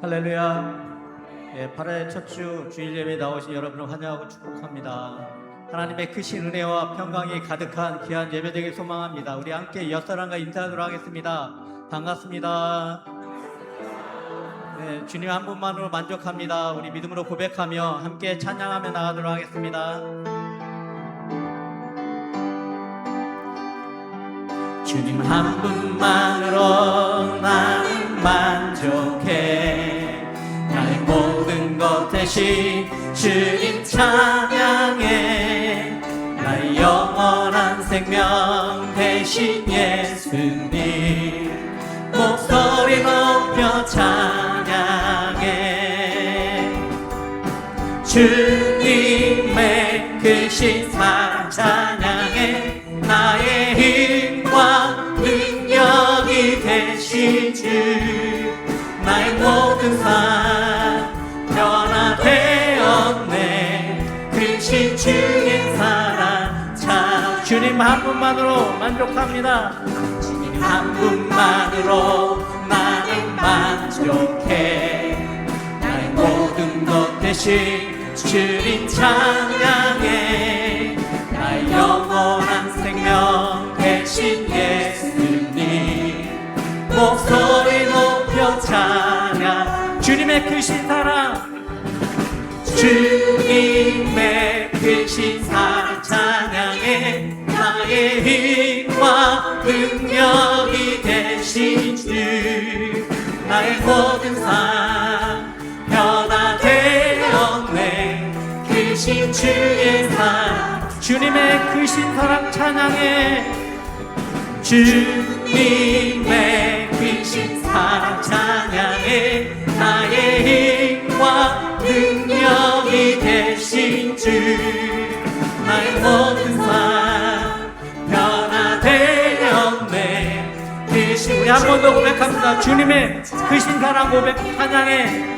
할렐루야. 8월 첫 주 주일 예배에 나오신 여러분을 환영하고 축복합니다. 하나님의 크신 은혜와 평강이 가득한 귀한 예배 되길 소망합니다. 우리 함께 옆사람과 인사하도록 하겠습니다. 반갑습니다. 주님 한 분만으로 만족합니다. 우리 믿음으로 고백하며 함께 찬양하며 나가도록 하겠습니다. 주님 한 분만으로 나는 만족해. 나의 모든 것 대신 주님 찬양해. 나의 영원한 생명 대신 예수님 목소리 높여 찬양해. 주님의 크신 사랑 찬양해. 나의 힘과 능력이 되신 주 나의 모든 삶 변화되었네. 크신 주의 사랑 참. 주님 한 분만으로 만족합니다. 주님 한 분만으로 나는 만족해. 나의 모든 것 대신 주님 찬양해. 나의 영원한 생명 대신 예수님 목소리 높여 찬양. 주님의 크신 사랑, 주님의 크신 사랑 찬양해. 나의 힘과 능력이 되신 주 나의 모든 삶 변화되었네. 크신 주의 사랑. 주님의 크신 사랑 찬양해. 주님의 크신 사랑 찬양해. 나의 힘과 능력이 되신 주 나의 모든 삶 변화되었네. 크신. 우리 한 번 더 고백합니다. 주님의 크신 사랑 고백 찬양해.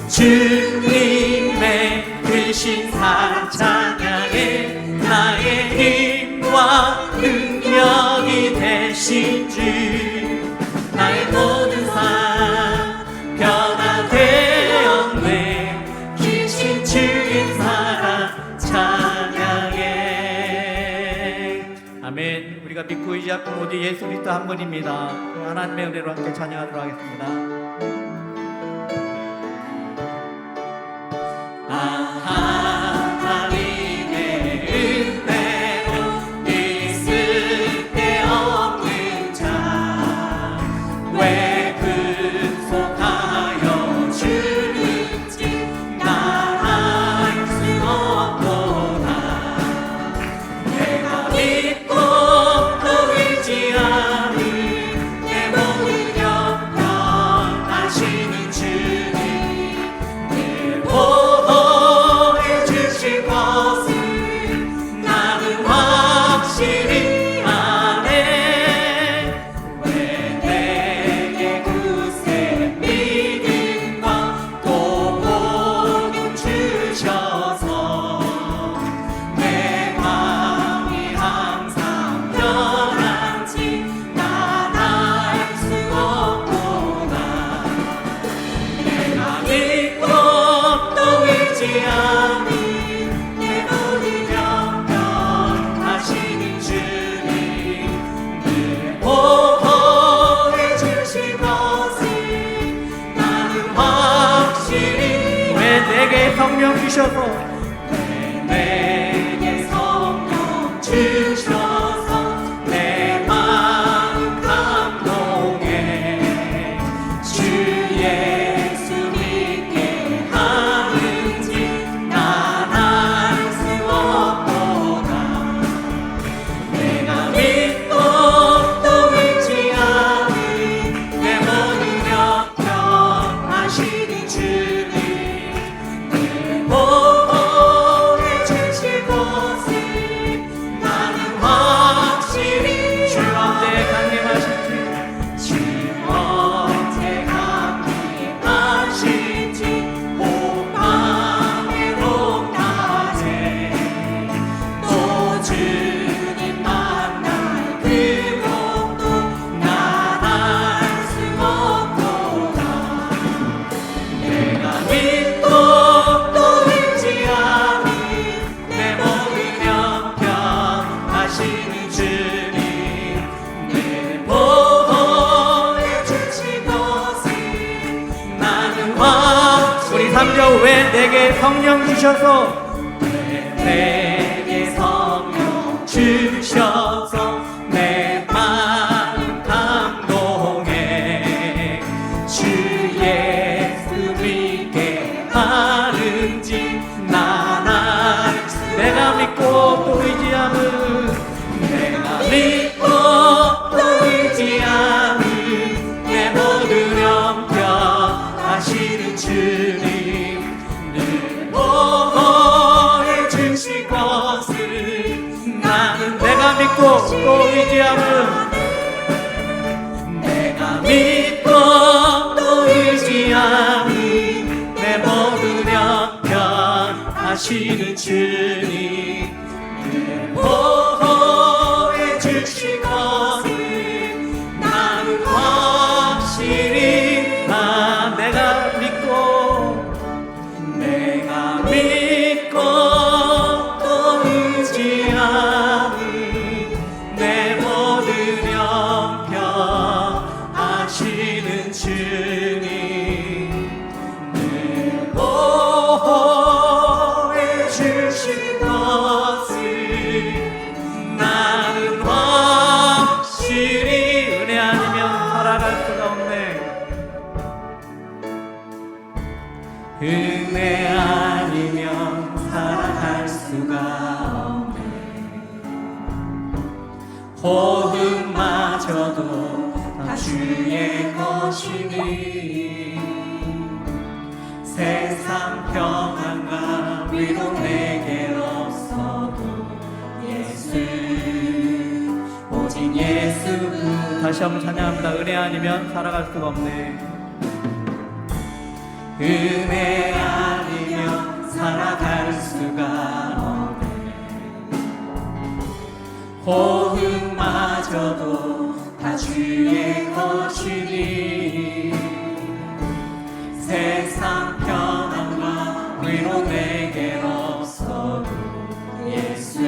주님의 크신 사랑 찬양해. 나의 힘과 능력이 되신 주 나의 모든 삶 변화되었네. 크신 주의 사랑 찬양해. 아멘. 우리가 믿고 의지하는 오직 예수 그리스도 한 분입니다. 하나님의 은혜로 함께 찬양하도록 하겠습니다. 성령 주셔서 내게 성령 주셔서 내 마음 감동해. 주 예수 믿게 하는지 난 알 수 없도다. 내가 믿고 또 의지하는 내 모든 영역 하시는 주님 보호해 하시는 주님 내 보호해 주실 것을 나는 우리 3절 왜 내게 성령 주셔서 내게 성령 주셔서 내 마음 감동해 주 예수 믿게 하는지 나나 내가 믿고 또 의지함은 내가 믿고 또 의지함은 내 모든 형편 하시는 주님 늘 보호해 주실 것을 나는 내가 믿고 또 의지함은 내가 믿고 또 의지함은 내 모든 형편 하시는 주님 늘 보호해 주실 것을 나는 확실히 내가 믿고 또 의지함은 내 모든 형편 하시는 주님 늘 보호해 주실 것을 나는 확실히 은혜 아니면 살아갈 수가 없네 은혜 아니면 살아갈 수가 없네 호흡마저도 다 주의 것이니 세상 평안과 위로 내게 없어도 예수 오직 예수 다시 한번 찬양합니다 은혜 아니면 살아갈 수가 없네 은혜 아니면 살아갈 수가 없네 호흡마저도 다 주의 것이니 세상 평안과 위로 내겐 없어도 예수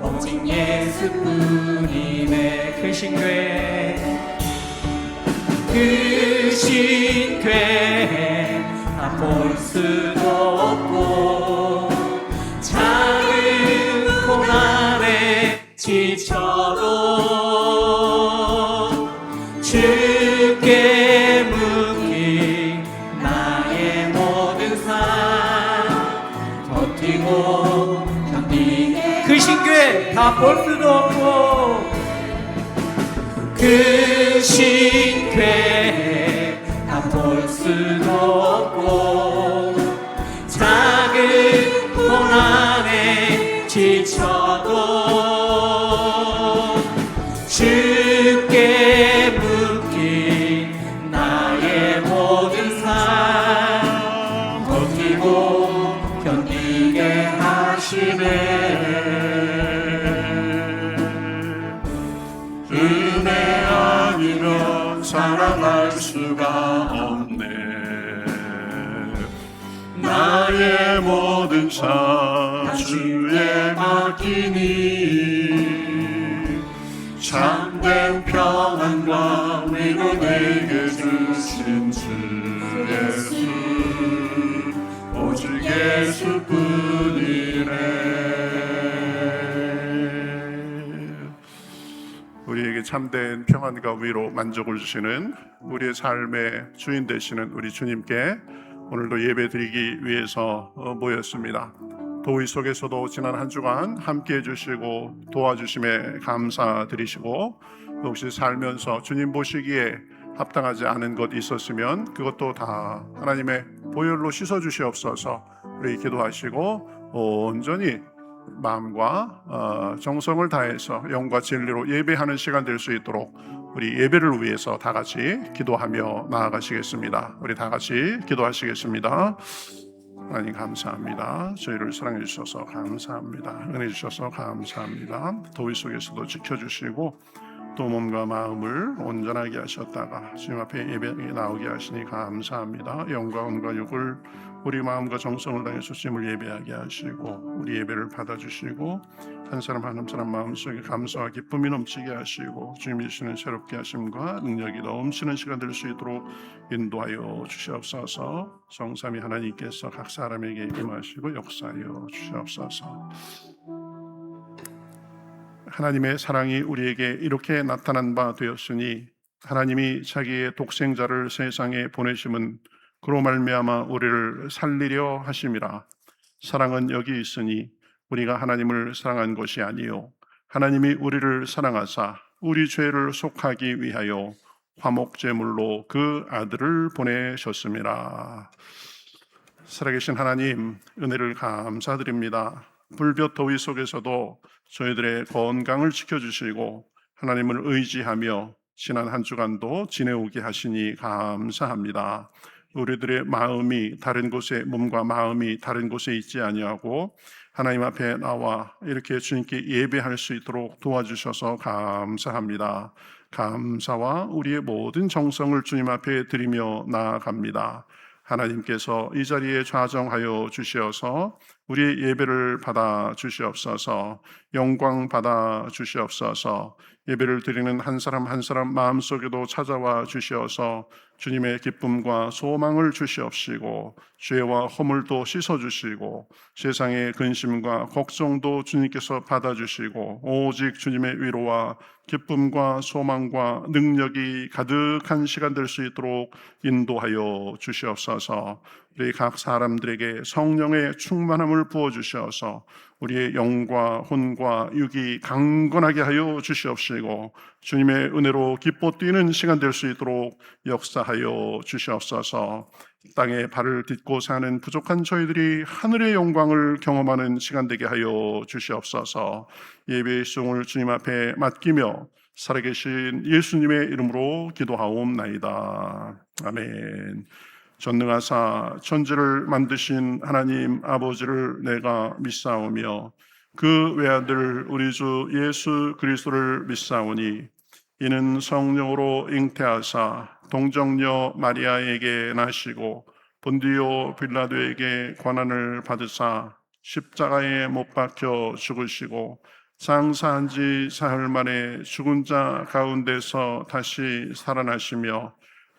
오직 예수뿐이네 그 신교회 다 볼 수도 없고 작은 고난에 지쳐도 주께 묻기 나의 모든 삶 버티고 견디게 그 신교회 다 볼 수도 없고 그 신교회 다 볼 수도 없고 작은 고난에 지쳐도 주께 묻기 나의 모든 삶 버티고 견디게 하시네 은혜 아니면 살아갈 수가 없네 나의 모든 삶 주에 맡기니 참된 평안과 위로 내게 주신 주 예수 오직 예수뿐이네 우리에게 참된 평안과 위로 만족을 주시는 우리의 삶의 주인 되시는 우리 주님께 오늘도 예배 드리기 위해서 모였습니다. 더위 속에서도 지난 한 주간 함께해 주시고 도와주심에 감사드리시고 혹시 살면서 주님 보시기에 합당하지 않은 것 있었으면 그것도 다 하나님의 보혈로 씻어주시옵소서 우리 기도하시고 온전히 마음과 정성을 다해서 영과 진리로 예배하는 시간 될 수 있도록 우리 예배를 위해서 다 같이 기도하며 나아가시겠습니다. 우리 다 같이 기도하시겠습니다. 하나님 감사합니다. 저희를 사랑해 주셔서 감사합니다. 은혜 주셔서 감사합니다. 더위 속에서도 지켜주시고 또 몸과 마음을 온전하게 하셨다가 주님 앞에 예배에 나오게 하시니 감사합니다. 영과 혼과 육을 우리 마음과 정성을 다해서 주님을 예배하게 하시고 우리 예배를 받아주시고 한 사람 한 사람 마음속에 감사와 기쁨이 넘치게 하시고 주님이 주시는 새롭게 하심과 능력이 넘치는 시간 될 수 있도록 인도하여 주시옵소서. 성삼위 하나님께서 각 사람에게 임하시고 역사하여 주시옵소서. 하나님의 사랑이 우리에게 이렇게 나타난 바 되었으니 하나님이 자기의 독생자를 세상에 보내심은 그로 말미암아 우리를 살리려 하심이라. 사랑은 여기 있으니 우리가 하나님을 사랑한 것이 아니요 하나님이 우리를 사랑하사 우리 죄를 속하기 위하여 화목제물로 그 아들을 보내셨습니다. 살아계신 하나님, 은혜를 감사드립니다. 불볕 더위 속에서도 저희들의 건강을 지켜주시고 하나님을 의지하며 지난 한 주간도 지내오게 하시니 감사합니다. 우리들의 마음이 다른 곳에, 몸과 마음이 다른 곳에 있지 아니하고 하나님 앞에 나와 이렇게 주님께 예배할 수 있도록 도와주셔서 감사합니다. 감사와 우리의 모든 정성을 주님 앞에 드리며 나아갑니다. 하나님께서 이 자리에 좌정하여 주시어서 우리의 예배를 받아 주시옵소서. 영광 받아 주시옵소서. 예배를 드리는 한 사람 한 사람 마음속에도 찾아와 주시어서 주님의 기쁨과 소망을 주시옵시고 죄와 허물도 씻어주시고 세상의 근심과 걱정도 주님께서 받아주시고 오직 주님의 위로와 기쁨과 소망과 능력이 가득한 시간 될 수 있도록 인도하여 주시옵소서. 우리 각 사람들에게 성령의 충만함을 부어주셔서 우리의 영과 혼과 육이 강건하게 하여 주시옵시고 주님의 은혜로 기뻐 뛰는 시간 될 수 있도록 역사하여 주시옵소서. 땅에 발을 딛고 사는 부족한 저희들이 하늘의 영광을 경험하는 시간 되게 하여 주시옵소서. 예배의 수종을 주님 앞에 맡기며 살아계신 예수님의 이름으로 기도하옵나이다. 아멘. 전능하사 천지를 만드신 하나님 아버지를 내가 믿사오며 그 외아들 우리 주 예수 그리스도를 믿사오니 이는 성령으로 잉태하사 동정녀 마리아에게 나시고 본디오 빌라도에게 고난을 받으사 십자가에 못 박혀 죽으시고 장사한 지 사흘 만에 죽은 자 가운데서 다시 살아나시며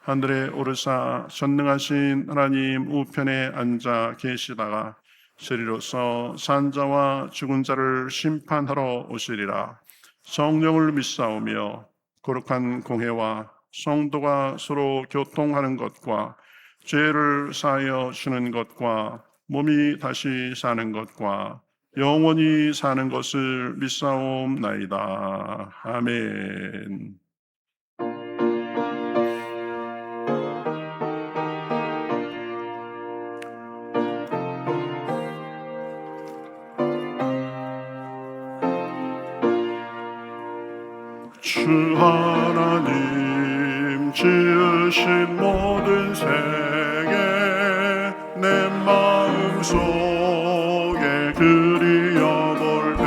하늘에 오르사 전능하신 하나님 우편에 앉아 계시다가 저리로서 산 자와 죽은 자를 심판하러 오시리라. 성령을 믿사오며 거룩한 공회와 성도가 서로 교통하는 것과 죄를 사하여 주는 것과 몸이 다시 사는 것과 영원히 사는 것을 믿사옵나이다. 아멘. 주 하나님 지으신 모든 세계 내 마음속에 그리어볼 때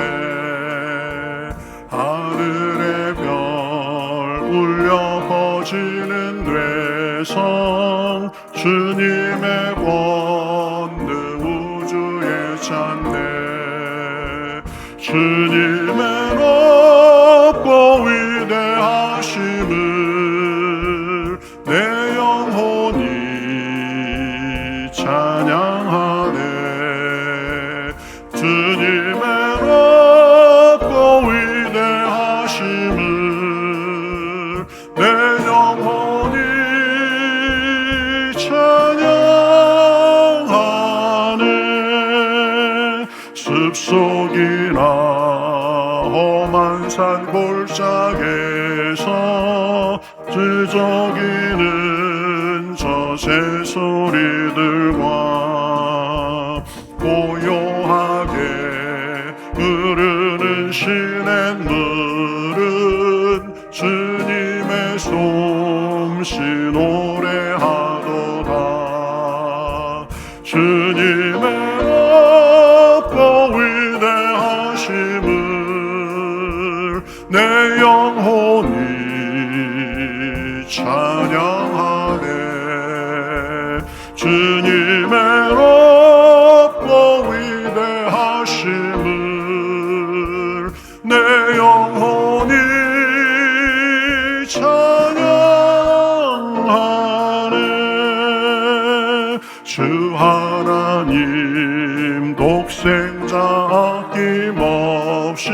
하늘의 별 울려 퍼지는 뇌성 주님의 권능 우주에 찬네. 주님의 높고 위대하심을 내 영혼이 찬양하네. 주님의 높고 위대하심을 내 영혼이 찬양하네. 숲속이나 험한 산 골짜기에서 즐적이는 저 새소리들과 고요하게 흐르는 시냇물은 주님의 솜씨 노래하도다. 주님의 높고 위대하심을 내 영혼이 찬양하네. 주님의 높고 위대하심을 내 영혼이 찬양하네. 주 하나님 독생자 아낌없이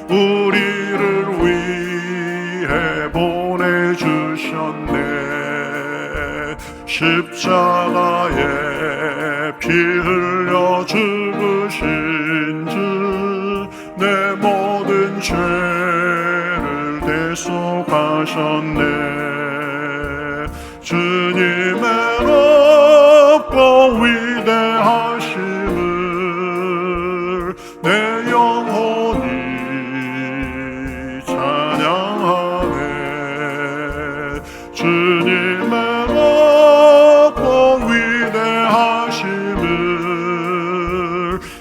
우리를 위해 보내주셨네. 십자가에 피 흘려 죽으신 주 내 모든 죄를 대속하셨네. 주님의 높고 위대하심을 내 영혼이 찬양하네. 주님의 높고 위대하심을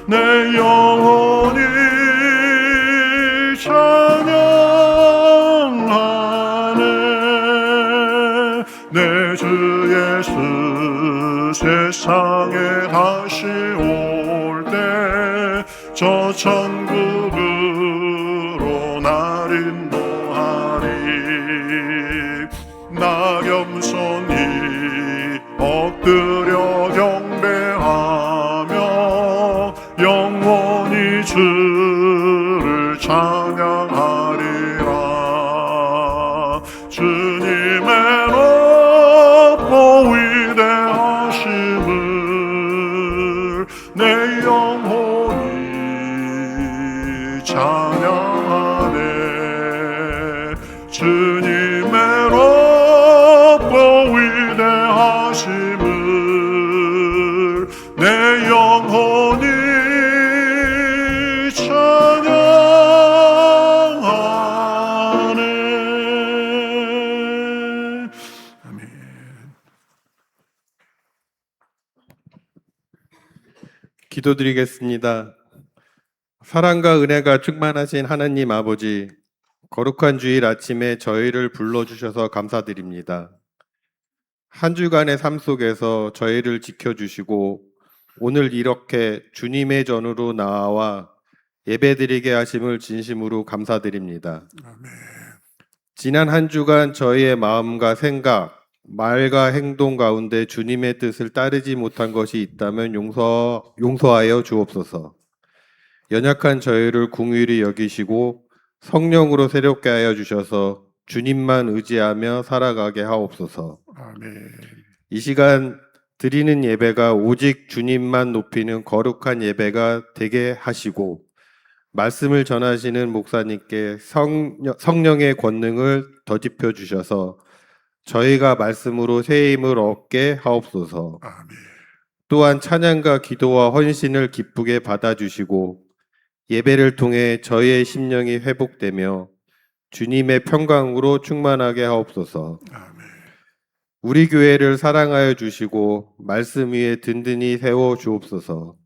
내 영혼이 찬양하네. 내 주 예수 세상에 다시 올 때 저 천국으로 날 인도하리. 나 겸손히 엎드려 경배하며 영원히 주를 찬양하리라. 주님의 높고 위대하심을 내 영혼이 찬양하네. 주님의 높고 위대하심을 내 영혼이 찬양하네. 아멘. 기도드리겠습니다. 사랑과 은혜가 충만하신 하나님 아버지, 거룩한 주일 아침에 저희를 불러주셔서 감사드립니다. 한 주간의 삶 속에서 저희를 지켜주시고 오늘 이렇게 주님의 전으로 나와 예배드리게 하심을 진심으로 감사드립니다. 아멘. 지난 한 주간 저희의 마음과 생각, 말과 행동 가운데 주님의 뜻을 따르지 못한 것이 있다면 용서하여 주옵소서. 연약한 저희를 긍휼히 여기시고 성령으로 새롭게 하여 주셔서 주님만 의지하며 살아가게 하옵소서. 아멘. 이 시간 드리는 예배가 오직 주님만 높이는 거룩한 예배가 되게 하시고 말씀을 전하시는 목사님께 성령의 권능을 더집혀 주셔서 저희가 말씀으로 새 힘을 얻게 하옵소서. 아멘. 또한 찬양과 기도와 헌신을 기쁘게 받아주시고 예배를 통해 저희의 심령이 회복되며 주님의 평강으로 충만하게 하옵소서. 아멘. 우리 교회를 사랑하여 주시고 말씀 위에 든든히 세워 주옵소서.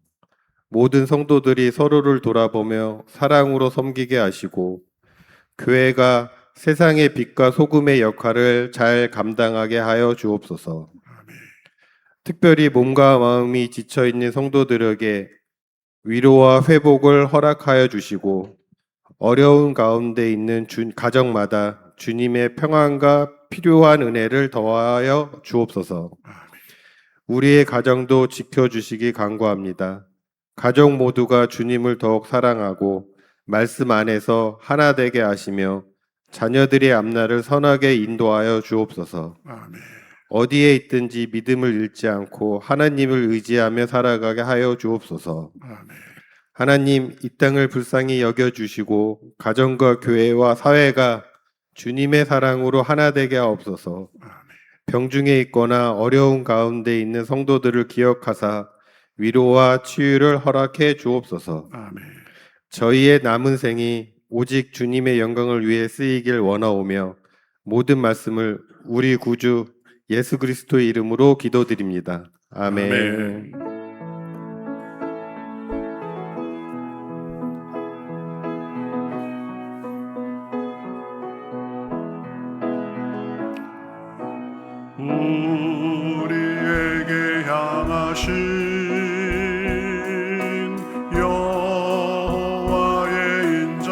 모든 성도들이 서로를 돌아보며 사랑으로 섬기게 하시고 교회가 세상의 빛과 소금의 역할을 잘 감당하게 하여 주옵소서. 아멘. 특별히 몸과 마음이 지쳐있는 성도들에게 위로와 회복을 허락하여 주시고 어려운 가운데 있는 가정마다 주님의 평안과 필요한 은혜를 더하여 주옵소서. 아멘. 우리의 가정도 지켜주시기 간구합니다. 가족 모두가 주님을 더욱 사랑하고 말씀 안에서 하나 되게 하시며 자녀들의 앞날을 선하게 인도하여 주옵소서. 아멘. 어디에 있든지 믿음을 잃지 않고 하나님을 의지하며 살아가게 하여 주옵소서. 아멘. 하나님, 이 땅을 불쌍히 여겨주시고 가정과 교회와 사회가 주님의 사랑으로 하나 되게 하옵소서. 아멘. 병중에 있거나 어려운 가운데 있는 성도들을 기억하사 위로와 치유를 허락해 주옵소서. 아멘. 저희의 남은 생이 오직 주님의 영광을 위해 쓰이길 원하오며 모든 말씀을 우리 구주 예수 그리스도의 이름으로 기도드립니다. 아멘. 아멘. 우리에게 향하신 여호와의 인자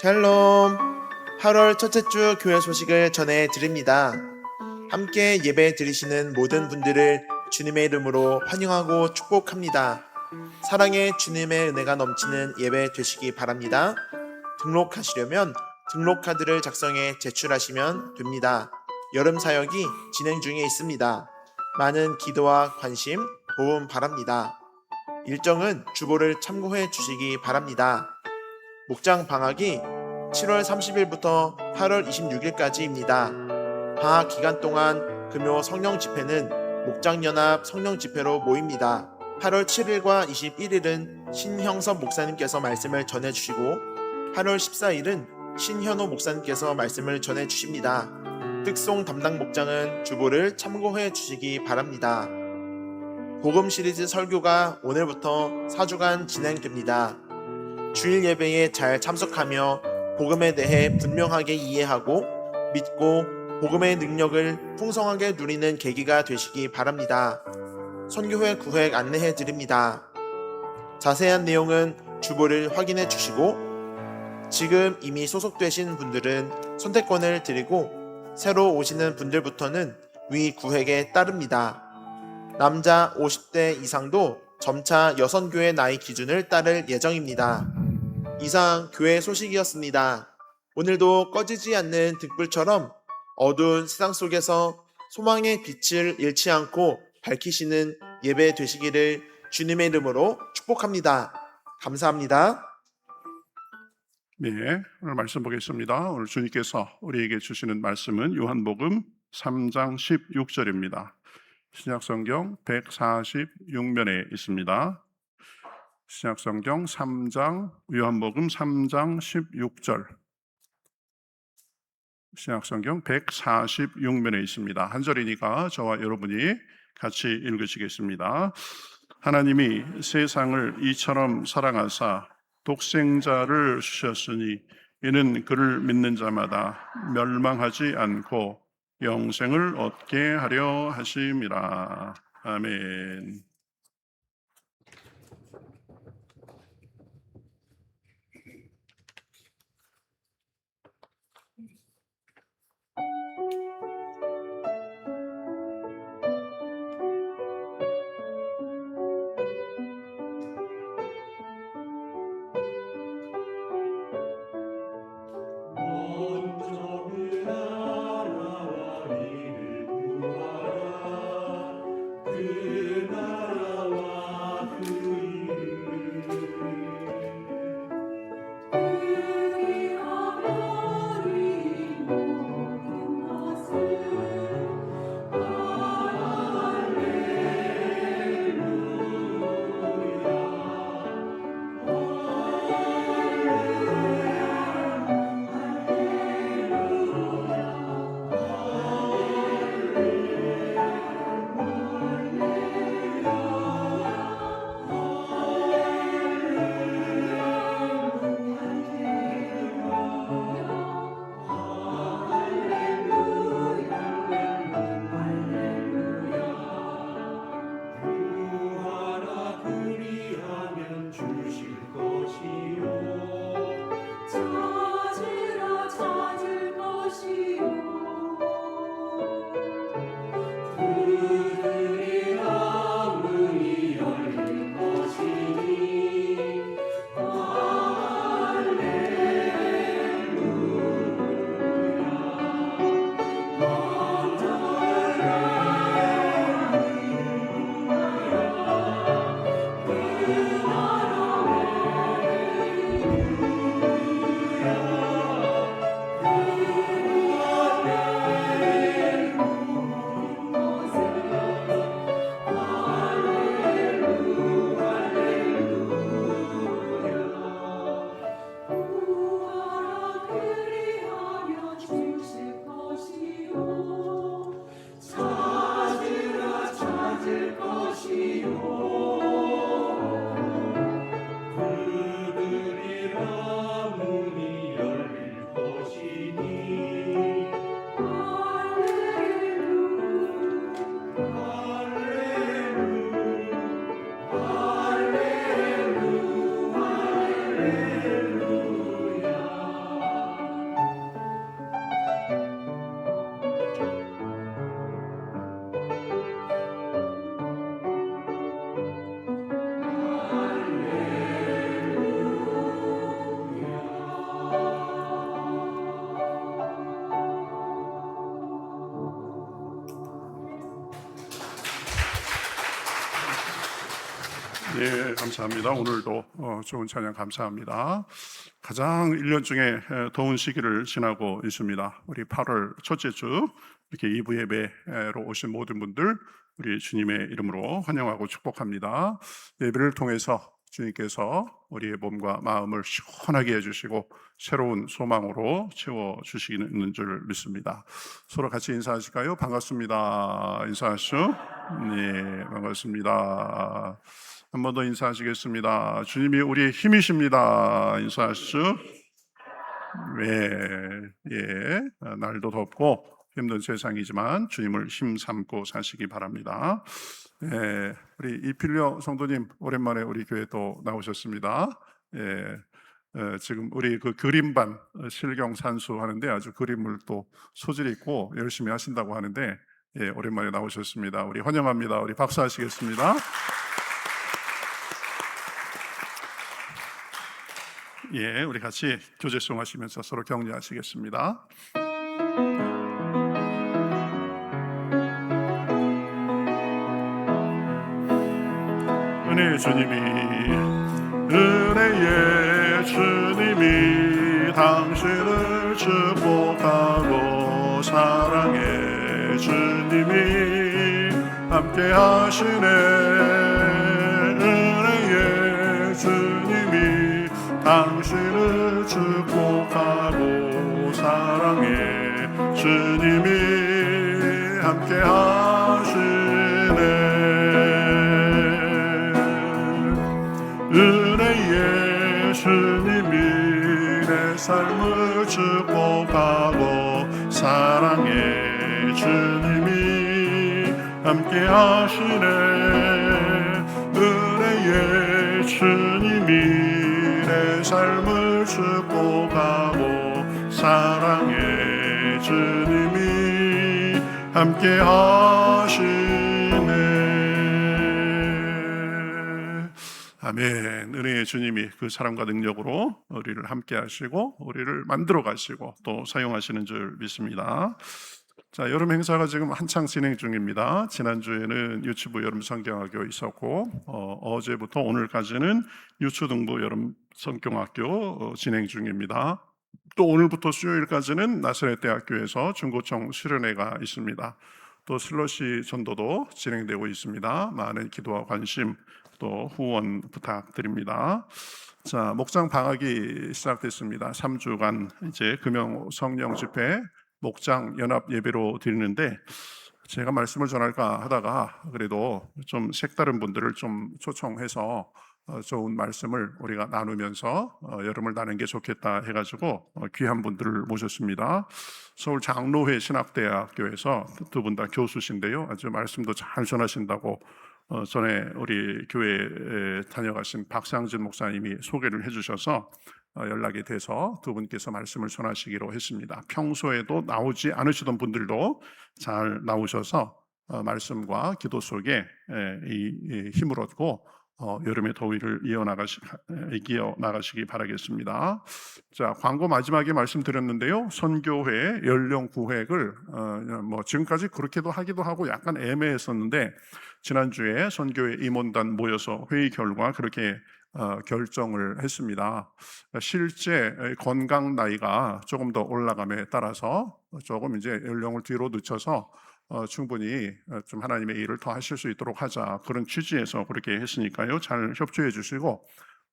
샬롬. 8월 첫째 주 교회 소식을 전해 드립니다. 함께 예배 드리시는 모든 분들을 주님의 이름으로 환영하고 축복합니다. 사랑의 주님의 은혜가 넘치는 예배 되시기 바랍니다. 등록하시려면 등록카드를 작성해 제출하시면 됩니다. 여름 사역이 진행 중에 있습니다. 많은 기도와 관심, 도움 바랍니다. 일정은 주보를 참고해 주시기 바랍니다. 목장 방학이 7월 30일부터 8월 26일까지입니다. 방학 기간 동안 금요 성령 집회는 목장연합 성령 집회로 모입니다. 8월 7일과 21일은 신형섭 목사님께서 말씀을 전해주시고 8월 14일은 신현호 목사님께서 말씀을 전해주십니다. 특송 담당 목장은 주보를 참고해 주시기 바랍니다. 복음 시리즈 설교가 오늘부터 4주간 진행됩니다. 주일 예배에 잘 참석하며 복음에 대해 분명하게 이해하고 믿고 복음의 능력을 풍성하게 누리는 계기가 되시기 바랍니다. 선교회 구획 안내해 드립니다. 자세한 내용은 주보를 확인해 주시고 지금 이미 소속되신 분들은 선택권을 드리고 새로 오시는 분들부터는 위 구획에 따릅니다. 남자 50대 이상도 점차 여선교회 나이 기준을 따를 예정입니다. 이상 교회 소식이었습니다. 오늘도 꺼지지 않는 등불처럼 어두운 세상 속에서 소망의 빛을 잃지 않고 밝히시는 예배 되시기를 주님의 이름으로 축복합니다. 감사합니다. 네, 오늘 말씀 보겠습니다. 오늘 주님께서 우리에게 주시는 말씀은 요한복음 3장 16절입니다. 신약성경 146면에 있습니다. 신약성경 3장, 요한복음 3장 16절. 신약성경 146면에 있습니다. 한 절이니까 저와 여러분이 같이 읽으시겠습니다. 하나님이 세상을 이처럼 사랑하사 독생자를 주셨으니 이는 그를 믿는 자마다 멸망하지 않고 영생을 얻게 하려 하심이라. 아멘. 온종일 나라와 이를 구하라 그 나라 네, 감사합니다. 오늘도 좋은 찬양 감사합니다. 가장 1년 중에 더운 시기를 지나고 있습니다. 우리 8월 첫째 주 이렇게 2부 예배로 오신 모든 분들 우리 주님의 이름으로 환영하고 축복합니다. 예배를 통해서 주님께서 우리의 몸과 마음을 시원하게 해주시고 새로운 소망으로 채워주시는 줄 믿습니다. 서로 같이 인사하실까요? 반갑습니다. 인사하시죠? 네, 반갑습니다. 한 번 더 인사하시겠습니다. 주님이 우리의 힘이십니다. 인사하시죠? 네, 예, 날도 덥고 힘든 세상이지만 주님을 힘삼고 사시기 바랍니다. 예, 우리 이필려 성도님 오랜만에 우리 교회 또 나오셨습니다. 예, 지금 우리 그 그림반 실경 산수 하는데 아주 그림을 또 소질 있고 열심히 하신다고 하는데 예, 오랜만에 나오셨습니다. 우리 환영합니다. 우리 박수하시겠습니다. 예, 우리 같이 교제송 하시면서 서로 격려하시겠습니다. 은혜의 주님이 은혜의 주님이 당신을 축복하고 사랑의 주님이 함께 하시네. 은혜의 주님이 당신을 축복하고 사랑의 주님이 함께 하시네. 은혜의 주님이 내 삶을 축복하고 사랑의 주님이 함께 하시네. 은혜의 주님이 내 삶을 축복하고 사랑의 주님이 함께 하시네. 아멘. 은혜의 주님이 그 사랑과 능력으로 우리를 함께 하시고 우리를 만들어 가시고 또 사용하시는 줄 믿습니다. 자, 여름 행사가 지금 한창 진행 중입니다. 지난주에는 유치부 여름 성경학교 있었고 어제부터 오늘까지는 유초등부 여름 성경학교 진행 중입니다. 또 오늘부터 수요일까지는 나사렛 대학교에서 중고청 수련회가 있습니다. 또 슬러시 전도도 진행되고 있습니다. 많은 기도와 관심 또 후원 부탁드립니다. 자, 목장 방학이 시작됐습니다. 3주간 이제 금영 성령 집회 목장 연합 예배로 드리는데 제가 말씀을 전할까 하다가 그래도 좀 색다른 분들을 좀 초청해서 좋은 말씀을 우리가 나누면서 여름을 나는 게 좋겠다 해가지고 귀한 분들을 모셨습니다. 서울 장로회 신학대학교에서 두 분 다 교수신데요. 아주 말씀도 잘 전하신다고 전에 우리 교회에 다녀가신 박상진 목사님이 소개를 해주셔서 연락이 돼서 두 분께서 말씀을 전하시기로 했습니다. 평소에도 나오지 않으시던 분들도 잘 나오셔서 말씀과 기도 속에 이 힘을 얻고 여름의 더위를 이겨나가시기 바라겠습니다. 자, 광고 마지막에 말씀드렸는데요. 선교회 연령 구획을 지금까지 그렇게도 하기도 하고 약간 애매했었는데 지난주에 선교회 임원단 모여서 회의 결과 그렇게 결정을 했습니다. 실제 건강 나이가 조금 더 올라감에 따라서 조금 이제 연령을 뒤로 늦춰서 충분히 좀 하나님의 일을 더 하실 수 있도록 하자, 그런 취지에서 그렇게 했으니까요. 잘 협조해 주시고,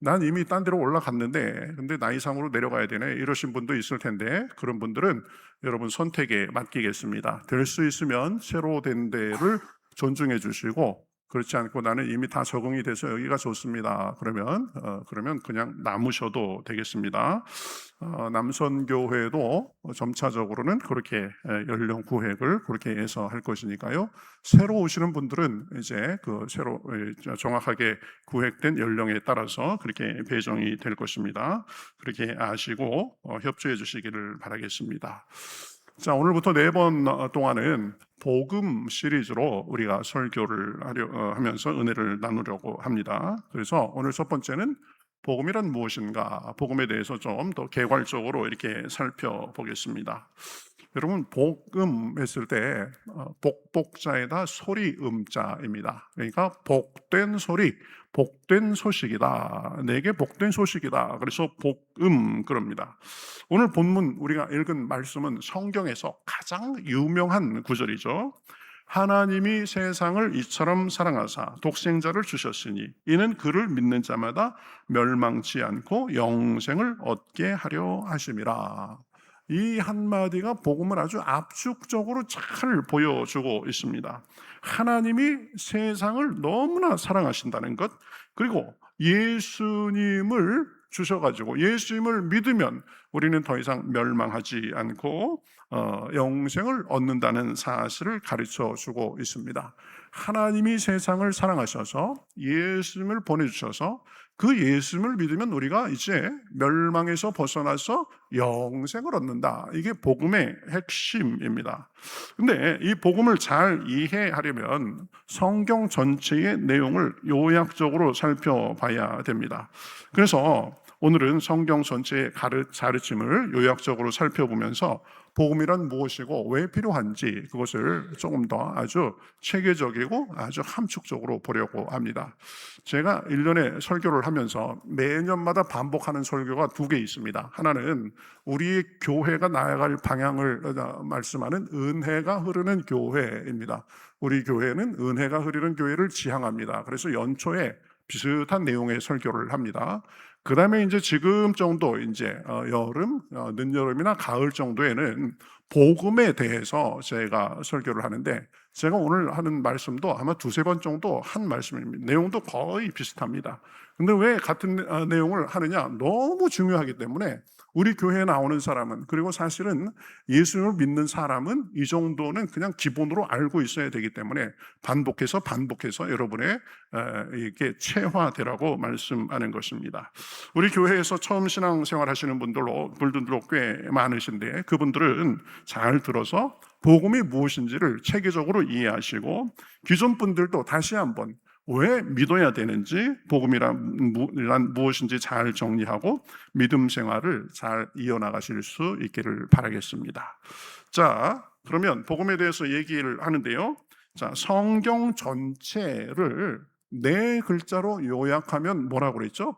난 이미 딴 데로 올라갔는데 근데 나이상으로 내려가야 되네 이러신 분도 있을 텐데 그런 분들은 여러분 선택에 맡기겠습니다. 될 수 있으면 새로 된 데를 존중해 주시고, 그렇지 않고 나는 이미 다 적응이 돼서 여기가 좋습니다. 그러면 그냥 남으셔도 되겠습니다. 남선교회도 점차적으로는 그렇게 연령 구획을 그렇게 해서 할 것이니까요. 새로 오시는 분들은 이제 그 새로 정확하게 구획된 연령에 따라서 그렇게 배정이 될 것입니다. 그렇게 아시고 협조해 주시기를 바라겠습니다. 자, 오늘부터 4번 동안은 복음 시리즈로 우리가 설교를 하면서 은혜를 나누려고 합니다. 그래서 오늘 첫 번째는 복음이란 무엇인가, 복음에 대해서 좀 더 개괄적으로 이렇게 살펴보겠습니다. 여러분, 복음 했을 때 복복자에다 소리 음자입니다. 그러니까 복된 소리, 복된 소식이다. 내게 복된 소식이다. 그래서 복음 그럽니다. 오늘 본문 우리가 읽은 말씀은 성경에서 가장 유명한 구절이죠. 하나님이 세상을 이처럼 사랑하사 독생자를 주셨으니 이는 그를 믿는 자마다 멸망치 않고 영생을 얻게 하려 하심이라. 이 한마디가 복음을 아주 압축적으로 잘 보여주고 있습니다. 하나님이 세상을 너무나 사랑하신다는 것, 그리고 예수님을 주셔가지고 예수님을 믿으면 우리는 더 이상 멸망하지 않고 영생을 얻는다는 사실을 가르쳐 주고 있습니다. 하나님이 세상을 사랑하셔서 예수님을 보내주셔서 그 예수님을 믿으면 우리가 이제 멸망에서 벗어나서 영생을 얻는다. 이게 복음의 핵심입니다. 근데 이 복음을 잘 이해하려면 성경 전체의 내용을 요약적으로 살펴봐야 됩니다. 그래서 오늘은 성경 전체의 가르침을 요약적으로 살펴보면서 복음이란 무엇이고 왜 필요한지 그것을 조금 더 아주 체계적이고 아주 함축적으로 보려고 합니다. 제가 1년에 설교를 하면서 매년마다 반복하는 설교가 2개 있습니다. 하나는 우리 교회가 나아갈 방향을 말씀하는 은혜가 흐르는 교회입니다. 우리 교회는 은혜가 흐르는 교회를 지향합니다. 그래서 연초에 비슷한 내용의 설교를 합니다. 그 다음에 이제 지금 정도 이제 여름, 늦여름이나 가을 정도에는 복음에 대해서 제가 설교를 하는데 제가 오늘 하는 말씀도 아마 2-3번 정도 한 말씀입니다. 내용도 거의 비슷합니다. 근데 왜 같은 내용을 하느냐? 너무 중요하기 때문에 우리 교회에 나오는 사람은, 그리고 사실은 예수님을 믿는 사람은 이 정도는 그냥 기본으로 알고 있어야 되기 때문에 반복해서 여러분의 이게 체화되라고 말씀하는 것입니다. 우리 교회에서 처음 신앙생활 하시는 분들도 꽤 많으신데 그분들은 잘 들어서 복음이 무엇인지를 체계적으로 이해하시고 기존 분들도 다시 한번 왜 믿어야 되는지, 복음이란 무엇인지 잘 정리하고 믿음 생활을 잘 이어나가실 수 있기를 바라겠습니다. 자, 그러면 복음에 대해서 얘기를 하는데요. 자, 성경 전체를 4글자로 요약하면 뭐라고 그랬죠?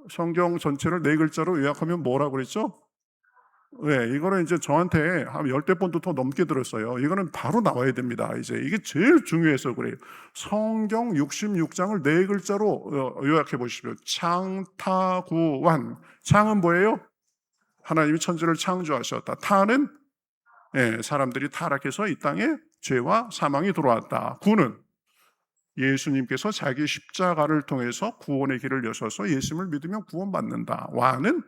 성경 전체를 4글자로 요약하면 뭐라고 그랬죠? 네, 이거는 이제 저한테 한 10대 번도 더 넘게 들었어요. 이거는 바로 나와야 됩니다. 이제 이게 제일 중요해서 그래요. 성경 66장을 4글자로 요약해 보십시오. 창타구완. 창은 뭐예요? 하나님이 천지를 창조하셨다. 타는 사람들이 타락해서 이 땅에 죄와 사망이 들어왔다. 구는 예수님께서 자기 십자가를 통해서 구원의 길을 여셔서 예수님을 믿으면 구원받는다. 완은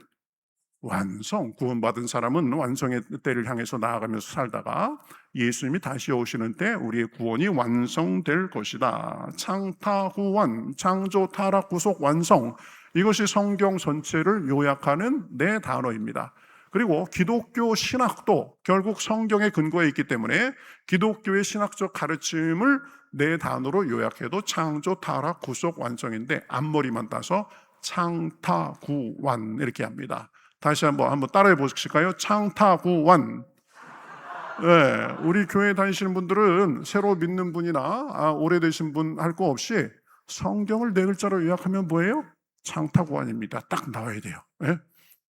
완성, 구원받은 사람은 완성의 때를 향해서 나아가면서 살다가 예수님이 다시 오시는 때 우리의 구원이 완성될 것이다. 창타구완, 창조, 타락, 구속, 완성. 이것이 성경 전체를 요약하는 4단어입니다. 그리고 기독교 신학도 결국 성경에 근거해 있기 때문에 기독교의 신학적 가르침을 4단어로 요약해도 창조, 타락, 구속, 완성인데 앞머리만 따서 창타구완 이렇게 합니다. 다시 한번 따라해 보실까요? 창타구완. 네, 우리 교회 다니시는 분들은 새로 믿는 분이나 오래되신 분 할 거 없이 성경을 4글자로 요약하면 뭐예요? 창타구완입니다. 딱 나와야 돼요. 네?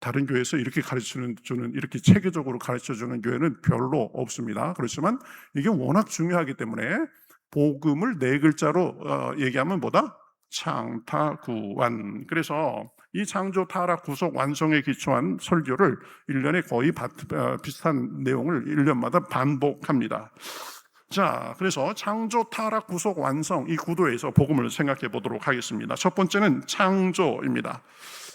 다른 교회에서 이렇게 가르쳐주는 이렇게 체계적으로 가르쳐주는 교회는 별로 없습니다. 그렇지만 이게 워낙 중요하기 때문에 복음을 4글자로 얘기하면 뭐다? 창타구완. 그래서 이 창조, 타락, 구속, 완성에 기초한 설교를 1년에 거의 비슷한 내용을 1년마다 반복합니다. 자, 그래서 창조, 타락, 구속, 완성 이 구도에서 복음을 생각해 보도록 하겠습니다. 첫 번째는 창조입니다.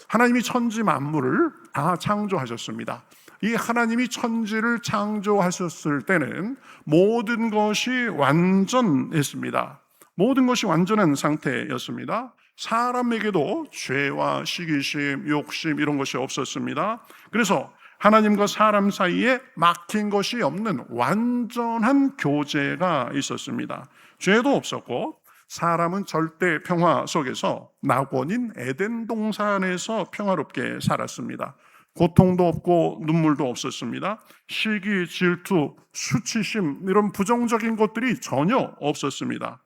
하나님이 천지 만물을 다 창조하셨습니다. 이 하나님이 천지를 창조하셨을 때는 모든 것이 완전했습니다. 모든 것이 완전한 상태였습니다. 사람에게도 죄와 시기심, 욕심 이런 것이 없었습니다. 그래서 하나님과 사람 사이에 막힌 것이 없는 완전한 교제가 있었습니다. 죄도 없었고 사람은 절대 평화 속에서 낙원인 에덴 동산에서 평화롭게 살았습니다. 고통도 없고 눈물도 없었습니다. 시기, 질투, 수치심 이런 부정적인 것들이 전혀 없었습니다.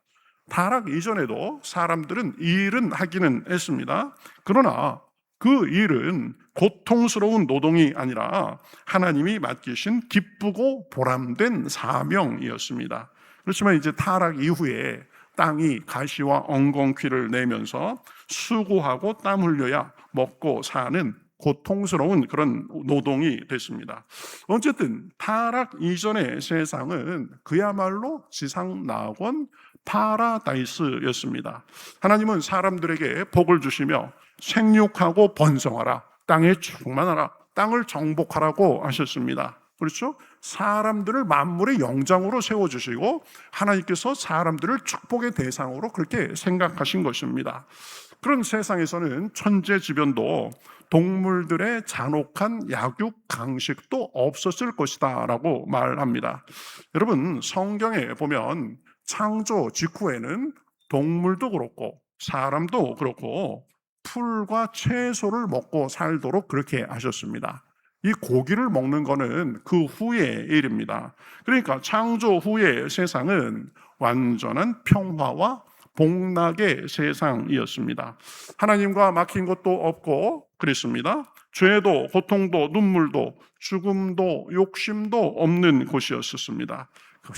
타락 이전에도 사람들은 일은 하기는 했습니다. 그러나 그 일은 고통스러운 노동이 아니라 하나님이 맡기신 기쁘고 보람된 사명이었습니다. 그렇지만 이제 타락 이후에 땅이 가시와 엉겅퀴를 내면서 수고하고 땀 흘려야 먹고 사는 고통스러운 그런 노동이 됐습니다. 어쨌든 타락 이전의 세상은 그야말로 지상낙원 파라다이스였습니다. 하나님은 사람들에게 복을 주시며 생육하고 번성하라, 땅에 충만하라, 땅을 정복하라고 하셨습니다. 그렇죠? 사람들을 만물의 영장으로 세워주시고 하나님께서 사람들을 축복의 대상으로 그렇게 생각하신 것입니다. 그런 세상에서는 천재지변도 동물들의 잔혹한 약육 강식도 없었을 것이다 라고 말합니다. 여러분, 성경에 보면 창조 직후에는 동물도 그렇고 사람도 그렇고 풀과 채소를 먹고 살도록 그렇게 하셨습니다. 이 고기를 먹는 거는 그 후의 일입니다. 그러니까 창조 후의 세상은 완전한 평화와 복락의 세상이었습니다. 하나님과 막힌 것도 없고 그랬습니다. 죄도 고통도 눈물도 죽음도 욕심도 없는 곳이었습니다.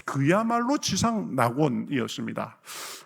그야말로 지상 낙원이었습니다.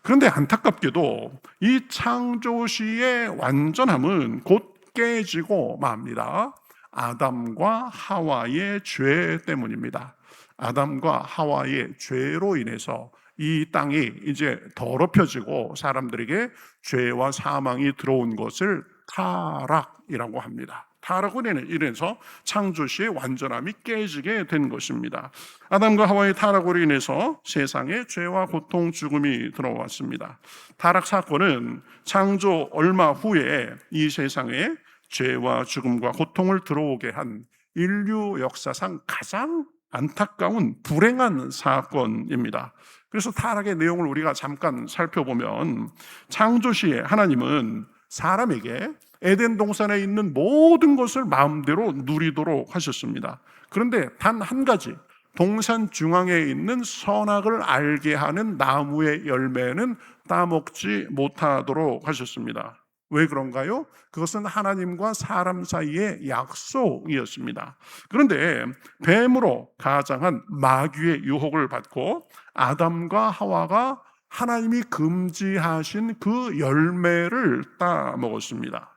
그런데 안타깝게도 이 창조시의 완전함은 곧 깨지고 맙니다. 아담과 하와의 죄 때문입니다. 아담과 하와의 죄로 인해서 이 땅이 이제 더럽혀지고 사람들에게 죄와 사망이 들어온 것을 타락이라고 합니다. 타락으로 인해서 창조시의 완전함이 깨지게 된 것입니다. 아담과 하와의 타락으로 인해서 세상에 죄와 고통, 죽음이 들어왔습니다. 타락 사건은 창조 얼마 후에 이 세상에 죄와 죽음과 고통을 들어오게 한 인류 역사상 가장 안타까운 불행한 사건입니다. 그래서 타락의 내용을 우리가 잠깐 살펴보면 창조시에 하나님은 사람에게 에덴 동산에 있는 모든 것을 마음대로 누리도록 하셨습니다. 그런데 단 한 가지, 동산 중앙에 있는 선악을 알게 하는 나무의 열매는 따먹지 못하도록 하셨습니다. 왜 그런가요? 그것은 하나님과 사람 사이의 약속이었습니다. 그런데 뱀으로 가장한 마귀의 유혹을 받고 아담과 하와가 하나님이 금지하신 그 열매를 따먹었습니다.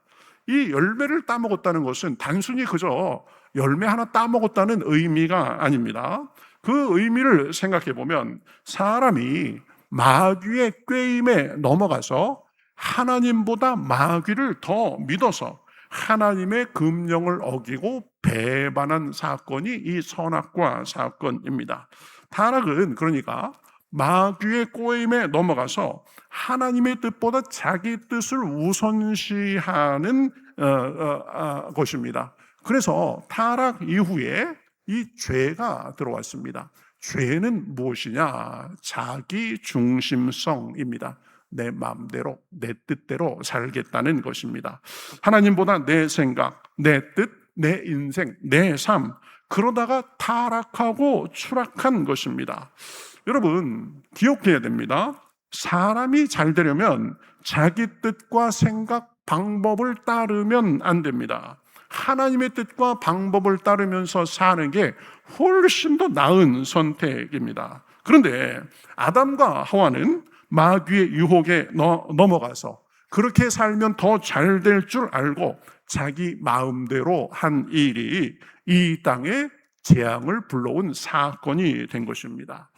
이 열매를 따먹었다는 것은 단순히 그저 열매 하나 따먹었다는 의미가 아닙니다. 그 의미를 생각해 보면 사람이 마귀의 꾀임에 넘어가서 하나님보다 마귀를 더 믿어서 하나님의 금령을 어기고 배반한 사건이 이 선악과 사건입니다. 타락은 그러니까 마귀의 꼬임에 넘어가서 하나님의 뜻보다 자기 뜻을 우선시하는 것입니다. 그래서 타락 이후에 이 죄가 들어왔습니다. 죄는 무엇이냐? 자기 중심성입니다. 내 마음대로, 내 뜻대로 살겠다는 것입니다. 하나님보다 내 생각, 내 뜻, 내 인생, 내 삶, 그러다가 타락하고 추락한 것입니다. 여러분, 기억해야 됩니다. 사람이 잘 되려면 자기 뜻과 생각, 방법을 따르면 안 됩니다. 하나님의 뜻과 방법을 따르면서 사는 게 훨씬 더 나은 선택입니다. 그런데 아담과 하와는 마귀의 유혹에 넘어가서 그렇게 살면 더 잘 될 줄 알고 자기 마음대로 한 일이 이 땅에 재앙을 불러온 사건이 된 것입니다.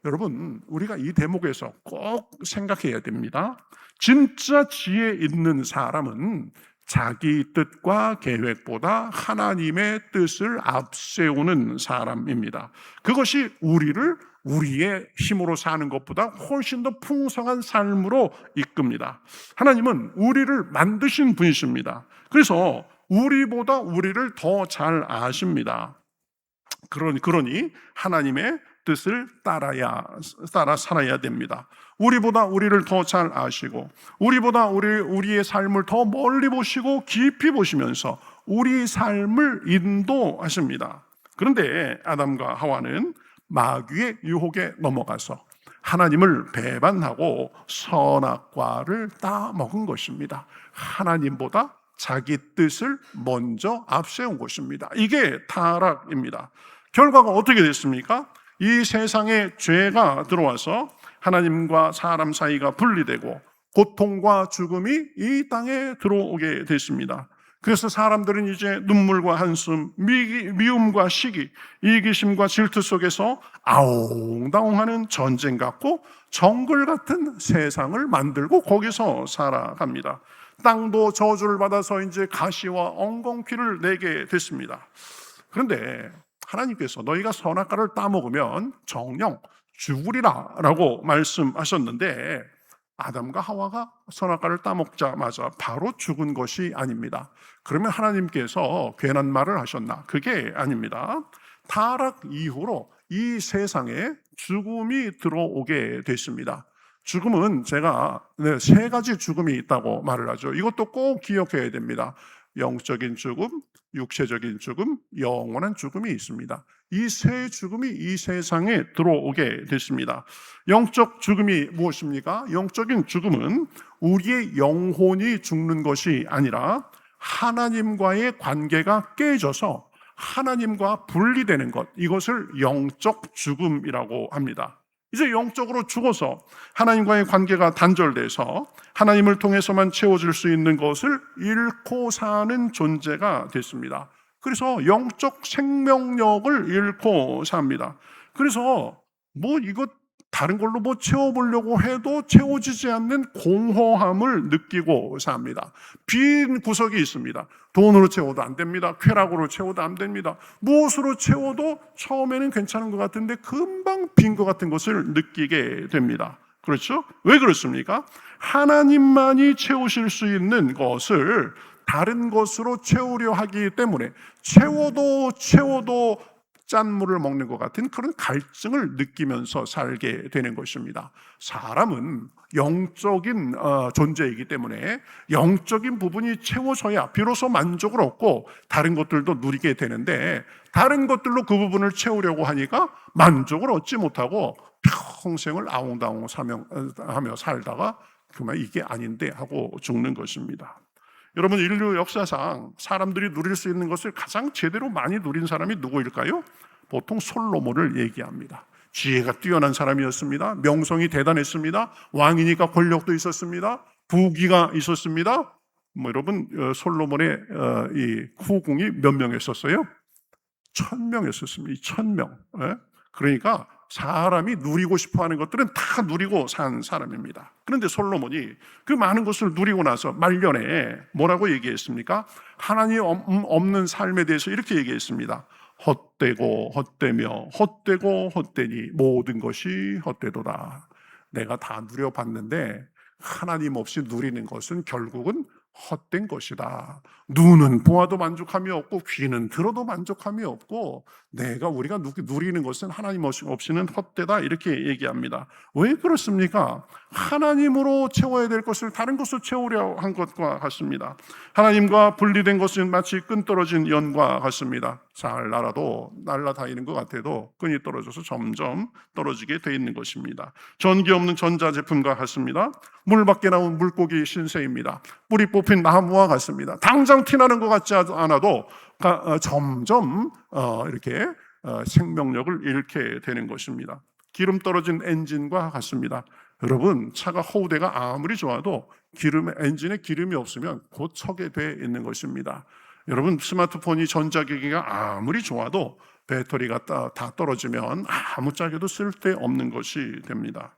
여러분, 우리가 이 대목에서 꼭 생각해야 됩니다. 진짜 지혜 있는 사람은 자기 뜻과 계획보다 하나님의 뜻을 앞세우는 사람입니다. 그것이 우리의 힘으로 사는 것보다 훨씬 더 풍성한 삶으로 이끕니다. 하나님은 우리를 만드신 분이십니다. 그래서 우리보다 우리를 더 잘 아십니다. 그러니 하나님의 뜻을 따라 살아야 됩니다. 우리보다 우리를 더 잘 아시고 우리보다 우리의 삶을 더 멀리 보시고 깊이 보시면서 우리 삶을 인도하십니다. 그런데 아담과 하와는 마귀의 유혹에 넘어가서 하나님을 배반하고 선악과를 따먹은 것입니다. 하나님보다 자기 뜻을 먼저 앞세운 것입니다. 이게 타락입니다. 결과가 어떻게 됐습니까? 이 세상에 죄가 들어와서 하나님과 사람 사이가 분리되고 고통과 죽음이 이 땅에 들어오게 됐습니다. 그래서 사람들은 이제 눈물과 한숨, 미움과 시기, 이기심과 질투 속에서 아웅다웅하는 전쟁 같고 정글 같은 세상을 만들고 거기서 살아갑니다. 땅도 저주를 받아서 이제 가시와 엉겅퀴를 내게 됐습니다. 그런데 하나님께서 너희가 선악과를 따먹으면 정령 죽으리라 라고 말씀하셨는데 아담과 하와가 선악과를 따먹자마자 바로 죽은 것이 아닙니다. 그러면 하나님께서 괜한 말을 하셨나? 그게 아닙니다. 타락 이후로 이 세상에 죽음이 들어오게 됐습니다. 죽음은 제가 세 가지 죽음이 있다고 말을 하죠. 이것도 꼭 기억해야 됩니다. 영적인 죽음, 육체적인 죽음, 영원한 죽음이 있습니다. 이 세 죽음이 이 세상에 들어오게 됐습니다. 영적 죽음이 무엇입니까? 영적인 죽음은 우리의 영혼이 죽는 것이 아니라 하나님과의 관계가 깨져서 하나님과 분리되는 것, 이것을 영적 죽음이라고 합니다. 이제 영적으로 죽어서 하나님과의 관계가 단절돼서 하나님을 통해서만 채워질 수 있는 것을 잃고 사는 존재가 됐습니다. 그래서 영적 생명력을 잃고 삽니다. 그래서 이것 다른 걸로 채워보려고 해도 채워지지 않는 공허함을 느끼고 삽니다. 빈 구석이 있습니다. 돈으로 채워도 안 됩니다. 쾌락으로 채워도 안 됩니다. 무엇으로 채워도 처음에는 괜찮은 것 같은데 금방 빈 것 같은 것을 느끼게 됩니다. 그렇죠? 왜 그렇습니까? 하나님만이 채우실 수 있는 것을 다른 것으로 채우려 하기 때문에 채워도 짠물을 먹는 것 같은 그런 갈증을 느끼면서 살게 되는 것입니다. 사람은 영적인 존재이기 때문에 영적인 부분이 채워져야 비로소 만족을 얻고 다른 것들도 누리게 되는데 다른 것들로 그 부분을 채우려고 하니까 만족을 얻지 못하고 평생을 아웅다웅하며 살다가 그만 이게 아닌데 하고 죽는 것입니다. 여러분, 인류 역사상 사람들이 누릴 수 있는 것을 가장 제대로 많이 누린 사람이 누구일까요? 보통 솔로몬을 얘기합니다. 지혜가 뛰어난 사람이었습니다. 명성이 대단했습니다. 왕이니까 권력도 있었습니다. 부귀가 있었습니다. 여러분, 솔로몬의 이 후궁이 몇 명이었어요? 1000명이었습니다. 1000명. 그러니까 사람이 누리고 싶어하는 것들은 다 누리고 산 사람입니다. 그런데 솔로몬이 그 많은 것을 누리고 나서 말년에 뭐라고 얘기했습니까? 하나님 없는 삶에 대해서 이렇게 얘기했습니다. 헛되고 헛되며 헛되고 헛되니 모든 것이 헛되도다. 내가 다 누려봤는데 하나님 없이 누리는 것은 결국은 헛된 것이다. 눈은 보아도 만족함이 없고 귀는 들어도 만족함이 없고 우리가 누리는 것은 하나님 없이는 헛되다, 이렇게 얘기합니다. 왜 그렇습니까? 하나님으로 채워야 될 것을 다른 것으로 채우려 한 것과 같습니다. 하나님과 분리된 것은 마치 끈 떨어진 연과 같습니다. 잘 날아다니는 것 같아도 끈이 떨어져서 점점 떨어지게 돼 있는 것입니다. 전기 없는 전자제품과 같습니다. 물 밖에 나온 물고기 신세입니다. 뿌리 뽑힌 나무와 같습니다. 당장 티나는 것 같지 않아도 점점 이렇게 생명력을 잃게 되는 것입니다. 기름 떨어진 엔진과 같습니다. 여러분, 차가 허우대가 아무리 좋아도 엔진에 기름이 없으면 곧 서게 돼 있는 것입니다. 여러분, 스마트폰이 전자기기가 아무리 좋아도 배터리가 다 떨어지면 아무짝에도 쓸데없는 것이 됩니다.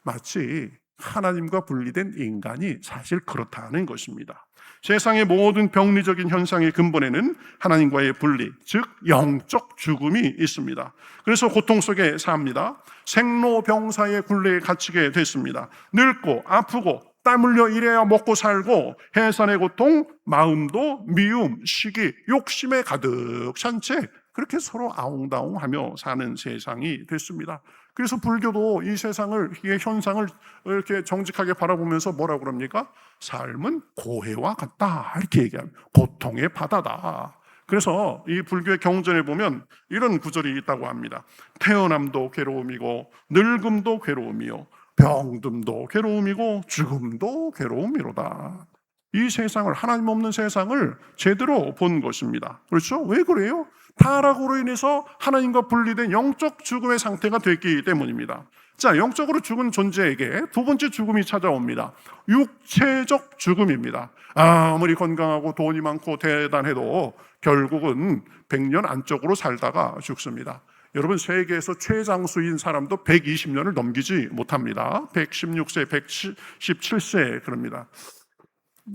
마치 하나님과 분리된 인간이 사실 그렇다는 것입니다. 세상의 모든 병리적인 현상의 근본에는 하나님과의 분리, 즉 영적 죽음이 있습니다. 그래서 고통 속에 삽니다. 생로병사의 굴레에 갇히게 됐습니다. 늙고 아프고 땀 흘려 일해야 먹고 살고 해산의 고통, 마음도 미움, 시기, 욕심에 가득 찬 채 그렇게 서로 아웅다웅하며 사는 세상이 됐습니다. 그래서 불교도 이 세상을, 이 현상을 이렇게 정직하게 바라보면서 뭐라고 그럽니까? 삶은 고해와 같다, 이렇게 얘기합니다. 고통의 바다다. 그래서 이 불교의 경전에 보면 이런 구절이 있다고 합니다. 태어남도 괴로움이고 늙음도 괴로움이요 병듦도 괴로움이고 죽음도 괴로움이로다. 이 세상을, 하나님 없는 세상을 제대로 본 것입니다. 그렇죠? 왜 그래요? 타락으로 인해서 하나님과 분리된 영적 죽음의 상태가 됐기 때문입니다. 자, 영적으로 죽은 존재에게 두 번째 죽음이 찾아옵니다. 육체적 죽음입니다. 아무리 건강하고 돈이 많고 대단해도 결국은 100년 안쪽으로 살다가 죽습니다. 여러분, 세계에서 최장수인 사람도 120년을 넘기지 못합니다. 116세, 117세 그럽니다.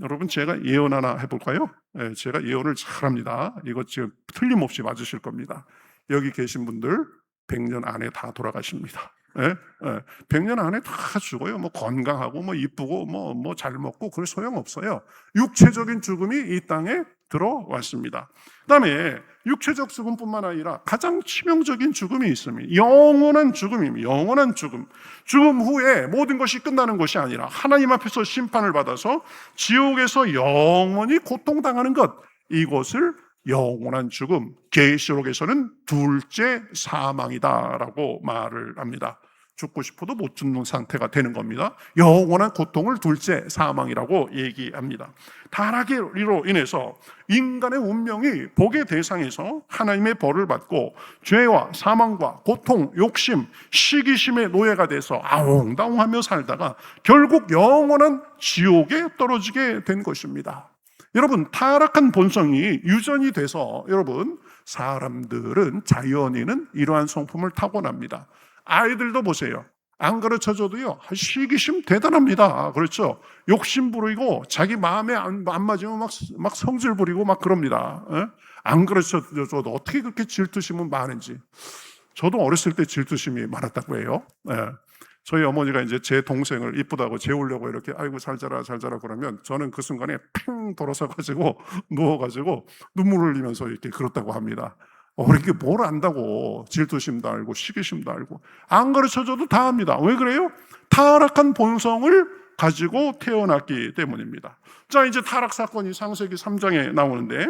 여러분, 제가 예언 하나 해볼까요? 네, 제가 예언을 잘합니다. 이거 지금 틀림없이 맞으실 겁니다. 여기 계신 분들 100년 안에 다 돌아가십니다. 네? 네. 100년 안에 다 죽어요. 뭐 건강하고 뭐 이쁘고 뭐 잘 먹고 그럴 소용없어요. 육체적인 죽음이 이 땅에 들어왔습니다. 그다음에 육체적 죽음뿐만 아니라 가장 치명적인 죽음이 있습니다. 영원한 죽음입니다. 영원한 죽음. 죽음 후에 모든 것이 끝나는 것이 아니라 하나님 앞에서 심판을 받아서 지옥에서 영원히 고통당하는 것, 이것을 영원한 죽음, 계시록에서는 둘째 사망이다라고 말을 합니다. 죽고 싶어도 못 죽는 상태가 되는 겁니다. 영원한 고통을 둘째 사망이라고 얘기합니다. 타락으로 인해서 인간의 운명이 복의 대상에서 하나님의 벌을 받고 죄와 사망과 고통, 욕심, 시기심의 노예가 돼서 아웅다웅하며 살다가 결국 영원한 지옥에 떨어지게 된 것입니다. 여러분, 타락한 본성이 유전이 돼서 여러분, 사람들은, 자연인은 이러한 성품을 타고납니다. 아이들도 보세요. 안 가르쳐줘도요, 시기심 대단합니다. 그렇죠? 욕심 부리고 자기 마음에 안 맞으면 막 성질 부리고 막 그럽니다. 안 가르쳐줘도 어떻게 그렇게 질투심은 많은지. 저도 어렸을 때 질투심이 많았다고 해요. 저희 어머니가 이제 제 동생을 이쁘다고 재우려고 이렇게 아이고 잘 자라 그러면 저는 그 순간에 팽 돌아서 가지고 누워가지고 눈물을 흘리면서 이렇게 그렇다고 합니다. 이렇게 뭘 안다고. 질투심도 알고 시기심도 알고. 안 가르쳐줘도 다 합니다. 왜 그래요? 타락한 본성을 가지고 태어났기 때문입니다. 자, 이제 타락 사건이 창세기 3장에 나오는데,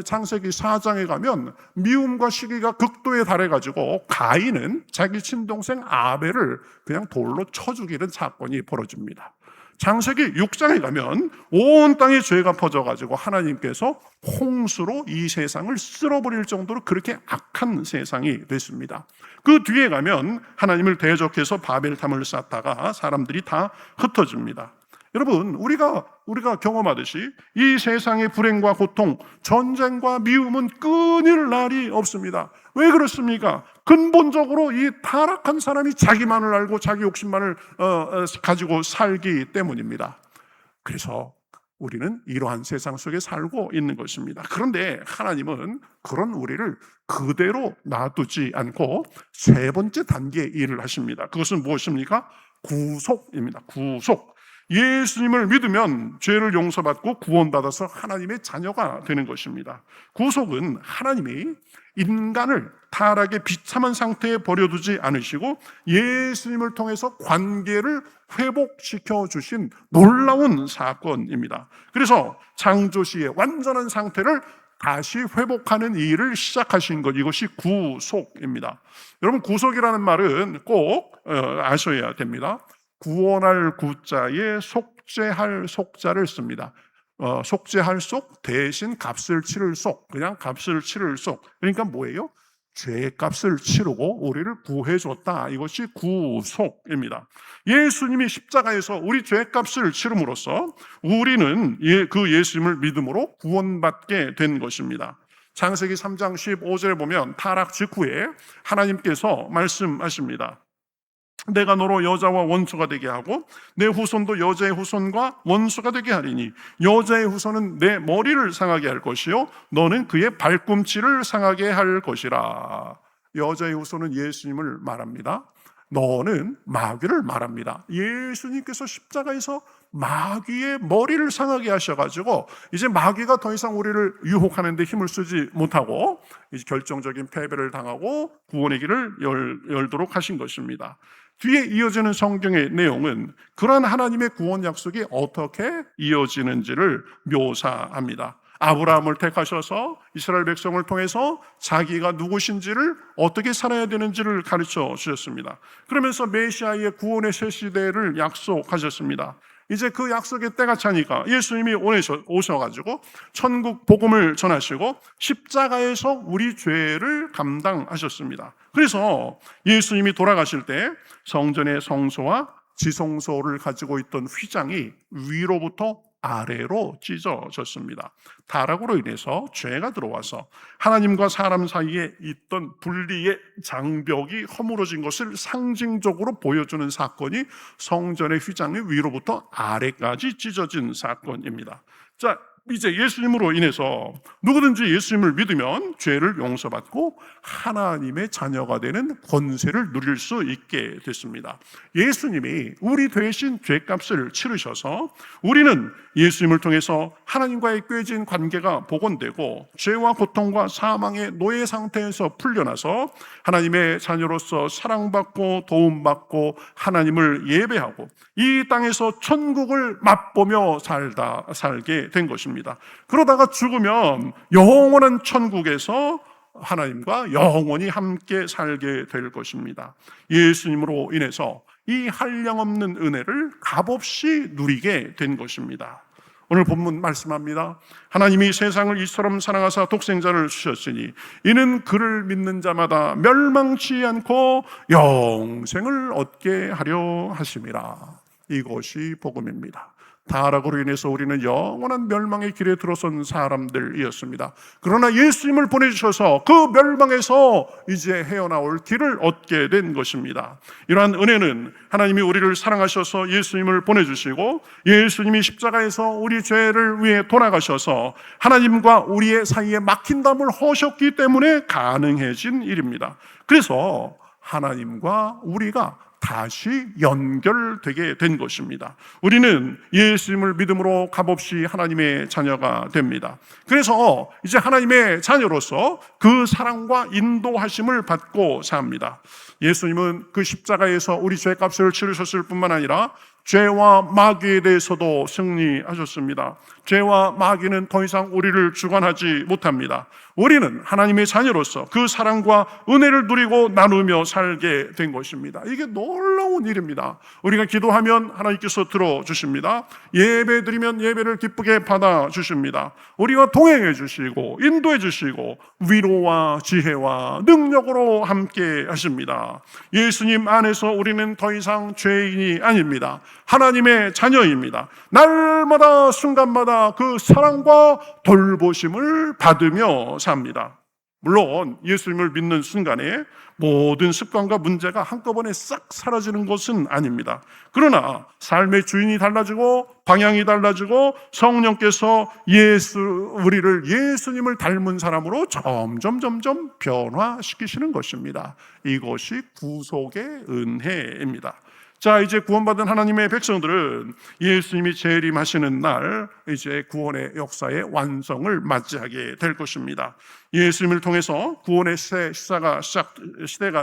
창세기 4장에 가면 미움과 시기가 극도에 달해가지고 가인은 자기 친동생 아벨을 그냥 돌로 쳐 죽이는 사건이 벌어집니다. 창세기 6장에 가면 온 땅에 죄가 퍼져가지고 하나님께서 홍수로 이 세상을 쓸어버릴 정도로 그렇게 악한 세상이 됐습니다. 그 뒤에 가면 하나님을 대적해서 바벨탑을 쌓다가 사람들이 다 흩어집니다. 여러분, 우리가 경험하듯이 이 세상의 불행과 고통, 전쟁과 미움은 끊일 날이 없습니다. 왜 그렇습니까? 근본적으로 이 타락한 사람이 자기만을 알고 자기 욕심만을 가지고 살기 때문입니다. 그래서 우리는 이러한 세상 속에 살고 있는 것입니다. 그런데 하나님은 그런 우리를 그대로 놔두지 않고 세 번째 단계의 일을 하십니다. 그것은 무엇입니까? 구속입니다. 구속. 예수님을 믿으면 죄를 용서받고 구원받아서 하나님의 자녀가 되는 것입니다. 구속은 하나님이 인간을 타락의 비참한 상태에 버려두지 않으시고 예수님을 통해서 관계를 회복시켜 주신 놀라운 사건입니다. 그래서 창조시의 완전한 상태를 다시 회복하는 일을 시작하신 것, 이것이 구속입니다. 여러분, 구속이라는 말은 꼭 아셔야 됩니다. 구원할 구자에 속죄할 속자를 씁니다. 속죄할 속 대신 값을 치를 속, 그냥 값을 치를 속. 그러니까 뭐예요? 죄값을 치르고 우리를 구해줬다. 이것이 구속입니다. 예수님이 십자가에서 우리 죄값을 치름으로써 우리는 그 예수님을 믿음으로 구원받게 된 것입니다. 창세기 3장 15절에 보면 타락 직후에 하나님께서 말씀하십니다. 내가 너로 여자와 원수가 되게 하고 내 후손도 여자의 후손과 원수가 되게 하리니 여자의 후손은 내 머리를 상하게 할 것이요 너는 그의 발꿈치를 상하게 할 것이라. 여자의 후손은 예수님을 말합니다. 너는 마귀를 말합니다. 예수님께서 십자가에서 마귀의 머리를 상하게 하셔가지고 이제 마귀가 더 이상 우리를 유혹하는 데 힘을 쓰지 못하고 이제 결정적인 패배를 당하고 구원의 길을 열도록 하신 것입니다. 뒤에 이어지는 성경의 내용은 그러한 하나님의 구원 약속이 어떻게 이어지는지를 묘사합니다. 아브라함을 택하셔서 이스라엘 백성을 통해서 자기가 누구신지를 어떻게 살아야 되는지를 가르쳐 주셨습니다. 그러면서 메시아의 구원의 새 시대를 약속하셨습니다. 이제 그 약속의 때가 차니까 예수님이 오셔가지고 천국 복음을 전하시고 십자가에서 우리 죄를 감당하셨습니다. 그래서 예수님이 돌아가실 때 성전의 성소와 지성소를 가지고 있던 휘장이 위로부터 아래로 찢어졌습니다. 타락으로 인해서 죄가 들어와서 하나님과 사람 사이에 있던 분리의 장벽이 허물어진 것을 상징적으로 보여주는 사건이 성전의 휘장이 위로부터 아래까지 찢어진 사건입니다. 자, 이제 예수님으로 인해서 누구든지 예수님을 믿으면 죄를 용서받고 하나님의 자녀가 되는 권세를 누릴 수 있게 됐습니다. 예수님이 우리 대신 죄값을 치르셔서 우리는 예수님을 통해서 하나님과의 꿰진 관계가 복원되고 죄와 고통과 사망의 노예 상태에서 풀려나서 하나님의 자녀로서 사랑받고 도움받고 하나님을 예배하고 이 땅에서 천국을 맛보며 살게 된 것입니다. 그러다가 죽으면 영원한 천국에서 하나님과 영원히 함께 살게 될 것입니다. 예수님으로 인해서 이 한량없는 은혜를 값없이 누리게 된 것입니다. 오늘 본문 말씀합니다. 하나님이 세상을 이처럼 사랑하사 독생자를 주셨으니 이는 그를 믿는 자마다 멸망치 않고 영생을 얻게 하려 하심이라. 이것이 복음입니다. 타락으로 인해서 우리는 영원한 멸망의 길에 들어선 사람들이었습니다. 그러나 예수님을 보내주셔서 그 멸망에서 이제 헤어나올 길을 얻게 된 것입니다. 이러한 은혜는 하나님이 우리를 사랑하셔서 예수님을 보내주시고 예수님이 십자가에서 우리 죄를 위해 돌아가셔서 하나님과 우리의 사이에 막힌 담을 허셨기 때문에 가능해진 일입니다. 그래서 하나님과 우리가 다시 연결되게 된 것입니다. 우리는 예수님을 믿음으로 값없이 하나님의 자녀가 됩니다. 그래서 이제 하나님의 자녀로서 그 사랑과 인도하심을 받고 삽니다. 예수님은 그 십자가에서 우리 죄값을 치르셨을 뿐만 아니라 죄와 마귀에 대해서도 승리하셨습니다. 죄와 마귀는 더 이상 우리를 주관하지 못합니다. 우리는 하나님의 자녀로서 그 사랑과 은혜를 누리고 나누며 살게 된 것입니다. 이게 놀라운 일입니다. 우리가 기도하면 하나님께서 들어주십니다. 예배 드리면 예배를 기쁘게 받아주십니다. 우리가 동행해 주시고 인도해 주시고 위로와 지혜와 능력으로 함께 하십니다. 예수님 안에서 우리는 더 이상 죄인이 아닙니다. 하나님의 자녀입니다. 날마다 순간마다 그 사랑과 돌보심을 받으며 삽니다. 물론 예수님을 믿는 순간에 모든 습관과 문제가 한꺼번에 싹 사라지는 것은 아닙니다. 그러나 삶의 주인이 달라지고 방향이 달라지고 성령께서 우리를 예수님을 닮은 사람으로 점점 변화시키시는 것입니다. 이것이 구속의 은혜입니다. 자, 이제 구원받은 하나님의 백성들은 예수님이 재림하시는 날 이제 구원의 역사의 완성을 맞이하게 될 것입니다. 예수님을 통해서 구원의 시대가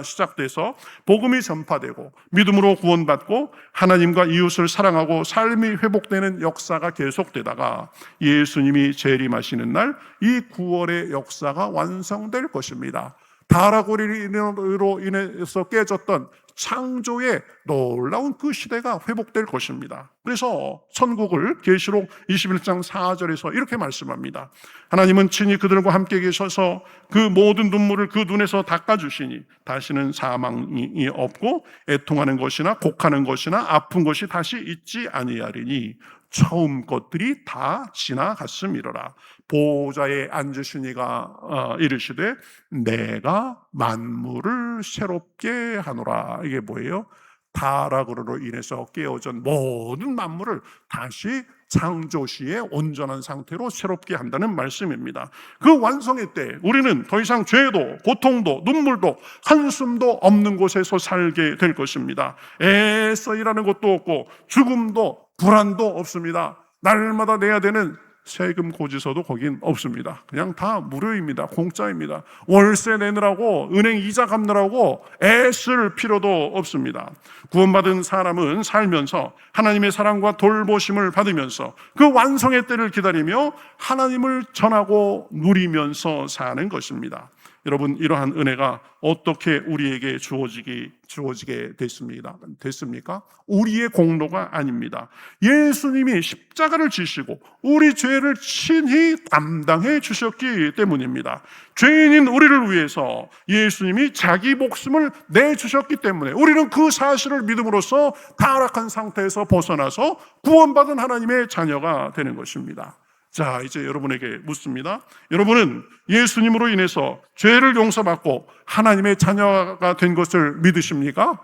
시작돼서 복음이 전파되고 믿음으로 구원받고 하나님과 이웃을 사랑하고 삶이 회복되는 역사가 계속되다가 예수님이 재림하시는 날 이 구원의 역사가 완성될 것입니다. 타락으로 인해서 깨졌던 창조의 놀라운 그 시대가 회복될 것입니다. 그래서 천국을 계시록 21장 4절에서 이렇게 말씀합니다. 하나님은 친히 그들과 함께 계셔서 그 모든 눈물을 그 눈에서 닦아주시니 다시는 사망이 없고 애통하는 것이나 곡하는 것이나 아픈 것이 다시 있지 아니하리니 처음 것들이 다 지나갔음이로라. 보호자에 앉으신 이가 이르시되 내가 만물을 새롭게 하노라. 이게 뭐예요? 타락으로 인해서 깨어진 모든 만물을 다시 창조 시에 온전한 상태로 새롭게 한다는 말씀입니다. 그 완성의 때 우리는 더 이상 죄도 고통도 눈물도 한숨도 없는 곳에서 살게 될 것입니다. 애써 일하는 것도 없고 죽음도 불안도 없습니다. 날마다 내야 되는 세금 고지서도 거긴 없습니다. 그냥 다 무료입니다. 공짜입니다. 월세 내느라고 은행 이자 갚느라고 애쓸 필요도 없습니다. 구원받은 사람은 살면서 하나님의 사랑과 돌보심을 받으면서 그 완성의 때를 기다리며 하나님을 전하고 누리면서 사는 것입니다. 여러분, 이러한 은혜가 어떻게 우리에게 주어지게 됐습니까? 우리의 공로가 아닙니다. 예수님이 십자가를 지시고 우리 죄를 친히 담당해 주셨기 때문입니다. 죄인인 우리를 위해서 예수님이 자기 목숨을 내주셨기 때문에 우리는 그 사실을 믿음으로써 타락한 상태에서 벗어나서 구원받은 하나님의 자녀가 되는 것입니다. 자, 이제 여러분에게 묻습니다. 여러분은 예수님으로 인해서 죄를 용서받고 하나님의 자녀가 된 것을 믿으십니까?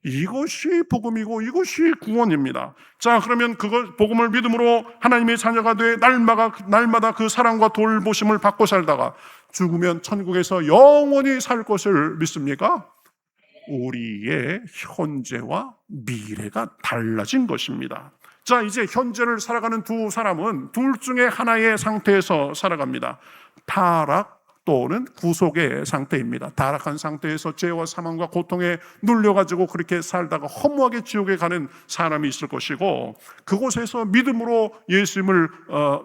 이것이 복음이고 이것이 구원입니다. 자, 그러면 그걸 복음을 믿음으로 하나님의 자녀가 돼 날마다 그 사랑과 돌보심을 받고 살다가 죽으면 천국에서 영원히 살 것을 믿습니까? 우리의 현재와 미래가 달라진 것입니다. 자, 이제 현재를 살아가는 두 사람은 둘 중에 하나의 상태에서 살아갑니다. 타락 또는 구속의 상태입니다. 타락한 상태에서 죄와 사망과 고통에 눌려가지고 그렇게 살다가 허무하게 지옥에 가는 사람이 있을 것이고, 그곳에서 믿음으로 예수님을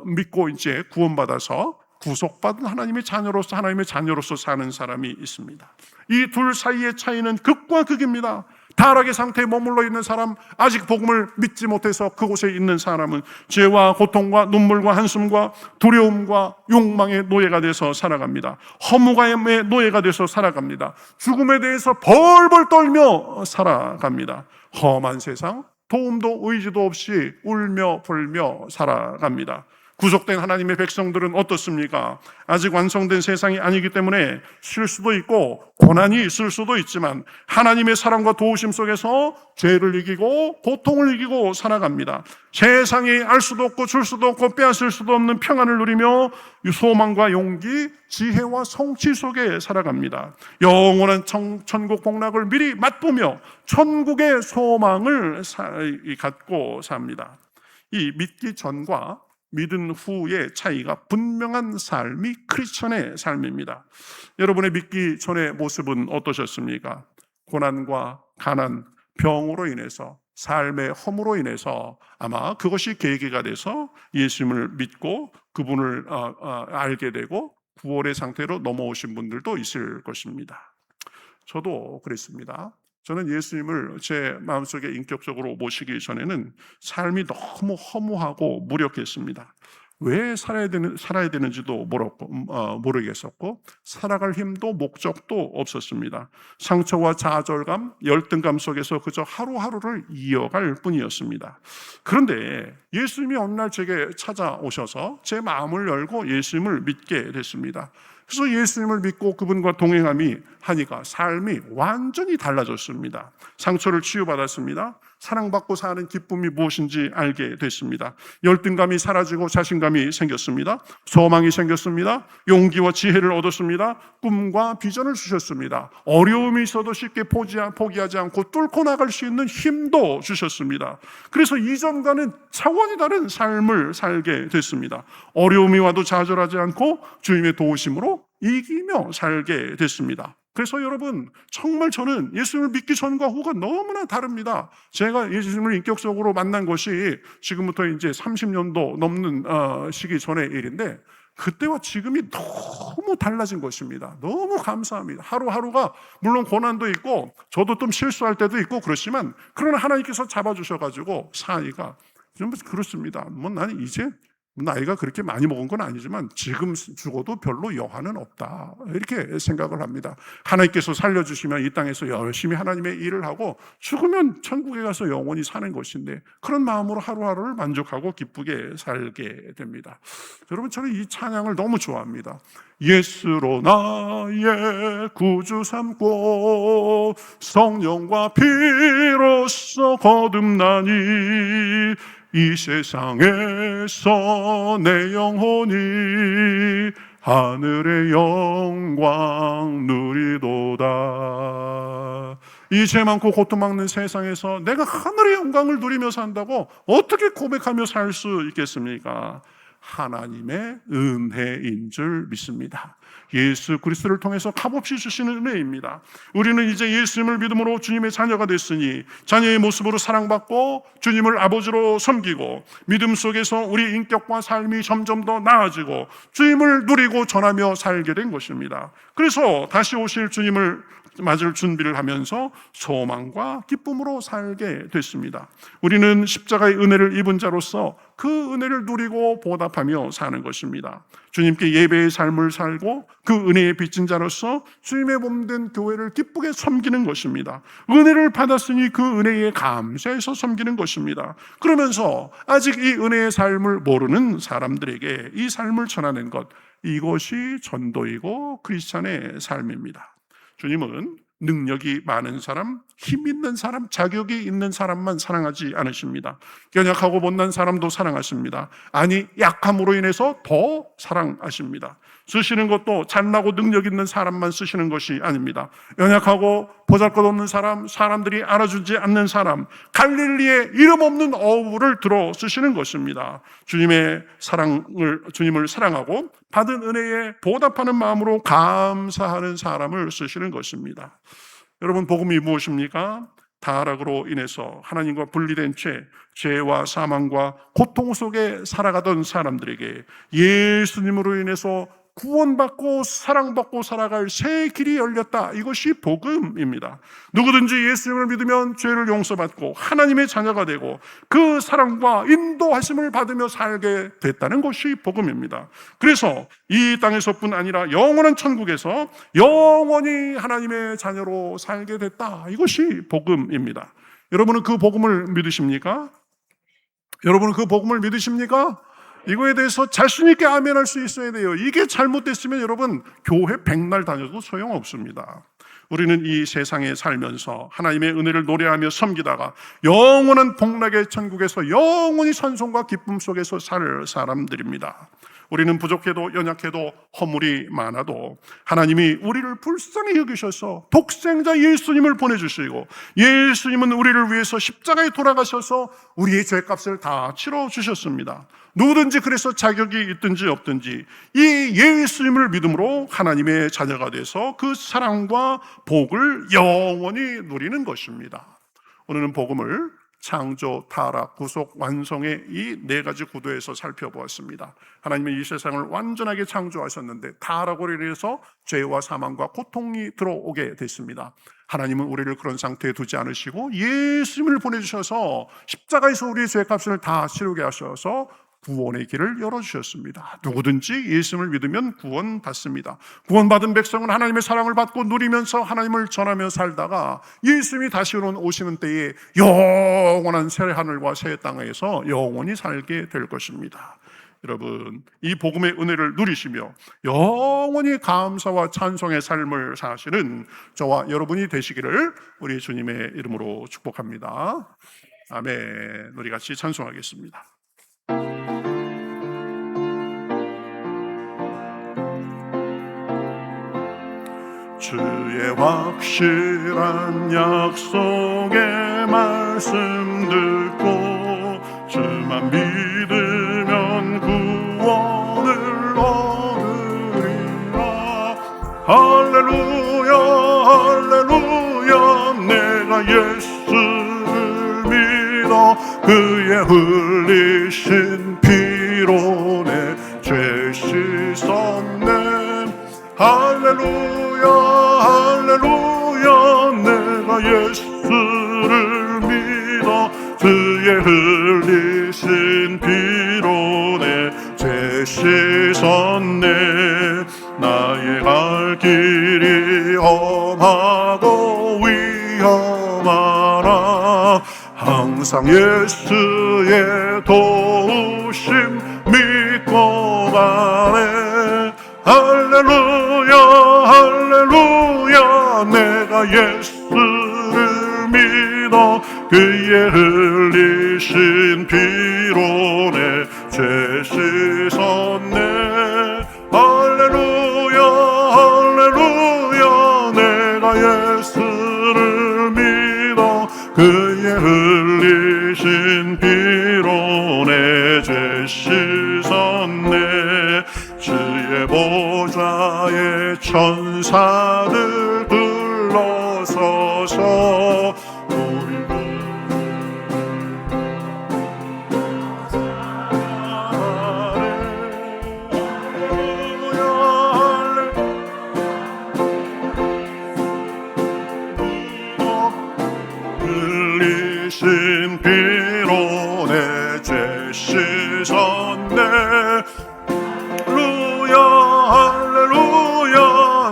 믿고 이제 구원받아서 구속받은 하나님의 자녀로서 사는 사람이 있습니다. 이 둘 사이의 차이는 극과 극입니다. 타락의 상태에 머물러 있는 사람, 아직 복음을 믿지 못해서 그곳에 있는 사람은 죄와 고통과 눈물과 한숨과 두려움과 욕망의 노예가 돼서 살아갑니다. 허무감의 노예가 돼서 살아갑니다. 죽음에 대해서 벌벌 떨며 살아갑니다. 험한 세상, 도움도 의지도 없이 울며 불며 살아갑니다. 구속된 하나님의 백성들은 어떻습니까? 아직 완성된 세상이 아니기 때문에 실수도 있고 고난이 있을 수도 있지만 하나님의 사랑과 도우심 속에서 죄를 이기고 고통을 이기고 살아갑니다. 세상이 알 수도 없고 줄 수도 없고 빼앗을 수도 없는 평안을 누리며 소망과 용기, 지혜와 성취 속에 살아갑니다. 영원한 천국 복락을 미리 맛보며 천국의 소망을 갖고 삽니다. 이 믿기 전과 믿은 후의 차이가 분명한 삶이 크리스천의 삶입니다. 여러분의 믿기 전의 모습은 어떠셨습니까? 고난과 가난, 병으로 인해서, 삶의 허무로 인해서 아마 그것이 계기가 돼서 예수님을 믿고 그분을 알게 되고 구원의 상태로 넘어오신 분들도 있을 것입니다. 저도 그랬습니다. 저는 예수님을 제 마음속에 인격적으로 모시기 전에는 삶이 너무 허무하고 무력했습니다. 왜 살아야 되는지도 모르겠었고 살아갈 힘도 목적도 없었습니다. 상처와 좌절감, 열등감 속에서 그저 하루하루를 이어갈 뿐이었습니다. 그런데 예수님이 어느 날 제게 찾아오셔서 제 마음을 열고 예수님을 믿게 됐습니다. 그래서 예수님을 믿고 그분과 동행함이 하니까 삶이 완전히 달라졌습니다. 상처를 치유받았습니다. 사랑받고 사는 기쁨이 무엇인지 알게 됐습니다. 열등감이 사라지고 자신감이 생겼습니다. 소망이 생겼습니다. 용기와 지혜를 얻었습니다. 꿈과 비전을 주셨습니다. 어려움이 있어도 쉽게 포기하지 않고 뚫고 나갈 수 있는 힘도 주셨습니다. 그래서 이전과는 차원이 다른 삶을 살게 됐습니다. 어려움이 와도 좌절하지 않고 주님의 도우심으로 이기며 살게 됐습니다. 그래서 여러분, 정말 저는 예수님을 믿기 전과 후가 너무나 다릅니다. 제가 예수님을 인격적으로 만난 것이 지금부터 이제 30년도 넘는 시기 전의 일인데 그때와 지금이 너무 달라진 것입니다. 너무 감사합니다. 하루하루가 물론 고난도 있고 저도 좀 실수할 때도 있고 그렇지만 그러나 하나님께서 잡아주셔가지고 사이가 좀 그렇습니다. 나는 이제 나이가 그렇게 많이 먹은 건 아니지만 지금 죽어도 별로 여한은 없다 이렇게 생각을 합니다. 하나님께서 살려주시면 이 땅에서 열심히 하나님의 일을 하고 죽으면 천국에 가서 영원히 사는 것인데 그런 마음으로 하루하루를 만족하고 기쁘게 살게 됩니다. 여러분, 저는 이 찬양을 너무 좋아합니다. 예수로 나의 구주 삼고 성령과 피로써 거듭나니 이 세상에서 내 영혼이 하늘의 영광 누리도다. 이 죄 많고 고통 많은 세상에서 내가 하늘의 영광을 누리며 산다고 어떻게 고백하며 살 수 있겠습니까? 하나님의 은혜인 줄 믿습니다. 예수 그리스도를 통해서 값없이 주시는 은혜입니다. 우리는 이제 예수님을 믿음으로 주님의 자녀가 됐으니 자녀의 모습으로 사랑받고 주님을 아버지로 섬기고 믿음 속에서 우리 인격과 삶이 점점 더 나아지고 주님을 누리고 전하며 살게 된 것입니다. 그래서 다시 오실 주님을 맞을 준비를 하면서 소망과 기쁨으로 살게 됐습니다. 우리는 십자가의 은혜를 입은 자로서 그 은혜를 누리고 보답하며 사는 것입니다. 주님께 예배의 삶을 살고 그 은혜에 빚진 자로서 주님의 몸된 교회를 기쁘게 섬기는 것입니다. 은혜를 받았으니 그 은혜에 감사해서 섬기는 것입니다. 그러면서 아직 이 은혜의 삶을 모르는 사람들에게 이 삶을 전하는 것, 이것이 전도이고 크리스찬의 삶입니다. 주님은 능력이 많은 사람, 힘 있는 사람, 자격이 있는 사람만 사랑하지 않으십니다. 연약하고 못난 사람도 사랑하십니다. 아니, 약함으로 인해서 더 사랑하십니다. 쓰시는 것도 잘나고 능력 있는 사람만 쓰시는 것이 아닙니다. 연약하고 보잘것없는 사람, 사람들이 알아주지 않는 사람, 갈릴리의 이름 없는 어부를 들어 쓰시는 것입니다. 주님을 사랑하고 받은 은혜에 보답하는 마음으로 감사하는 사람을 쓰시는 것입니다. 여러분, 복음이 무엇입니까? 타락으로 인해서 하나님과 분리된 죄와 사망과 고통 속에 살아가던 사람들에게 예수님으로 인해서 구원받고 사랑받고 살아갈 새 길이 열렸다. 이것이 복음입니다. 누구든지 예수님을 믿으면 죄를 용서받고 하나님의 자녀가 되고 그 사랑과 인도하심을 받으며 살게 됐다는 것이 복음입니다. 그래서 이 땅에서뿐 아니라 영원한 천국에서 영원히 하나님의 자녀로 살게 됐다. 이것이 복음입니다. 여러분은 그 복음을 믿으십니까? 여러분은 그 복음을 믿으십니까? 이거에 대해서 자신 있게 아멘할 수 있어야 돼요. 이게 잘못됐으면 여러분 교회 백날 다녀도 소용없습니다. 우리는 이 세상에 살면서 하나님의 은혜를 노래하며 섬기다가 영원한 복락의 천국에서 영원히 찬송과 기쁨 속에서 살 사람들입니다. 우리는 부족해도 연약해도 허물이 많아도 하나님이 우리를 불쌍히 여기셔서 독생자 예수님을 보내주시고 예수님은 우리를 위해서 십자가에 돌아가셔서 우리의 죄값을 다 치러주셨습니다. 누구든지 그래서 자격이 있든지 없든지 이 예수님을 믿음으로 하나님의 자녀가 돼서 그 사랑과 복을 영원히 누리는 것입니다. 오늘은 복음을 창조, 타락, 구속, 완성의 이 네 가지 구도에서 살펴보았습니다. 하나님은 이 세상을 완전하게 창조하셨는데 타락으로 인해서 죄와 사망과 고통이 들어오게 됐습니다. 하나님은 우리를 그런 상태에 두지 않으시고 예수님을 보내주셔서 십자가에서 우리의 죄값을 다 치르게 하셔서 구원의 길을 열어주셨습니다. 누구든지 예수님을 믿으면 구원받습니다. 구원받은 백성은 하나님의 사랑을 받고 누리면서 하나님을 전하며 살다가 예수님이 다시 오시는 때에 영원한 새 하늘과 새 땅에서 영원히 살게 될 것입니다. 여러분, 이 복음의 은혜를 누리시며 영원히 감사와 찬송의 삶을 사시는 저와 여러분이 되시기를 우리 주님의 이름으로 축복합니다. 아멘. 우리 같이 찬송하겠습니다. 주의 확실한 약속의 말씀 듣고 주만 믿으면 구원을 얻으리라. 할렐루야 할렐루야 내가 예수를 믿어 그의 흘리신 피로 내 죄 씻었네. 할렐루야 할렐루야 내가 예수를 믿어 그의 흘리신 피로 내 죄 씻었네. 나의 갈 길이 험하고 위험하나 항상 예수의 도우심 믿고 가네. 할렐루야 할렐루야 내가 예수를 믿어 그의 흘리신 피로 내 죄 씻었네. 할렐루야 할렐루야 내가 예수를 믿어 그의 흘리신 피로 내 죄 씻었네. 천사들 둘러서서 우리 흘리신 피로 내 죄 씻었네. 할렐루야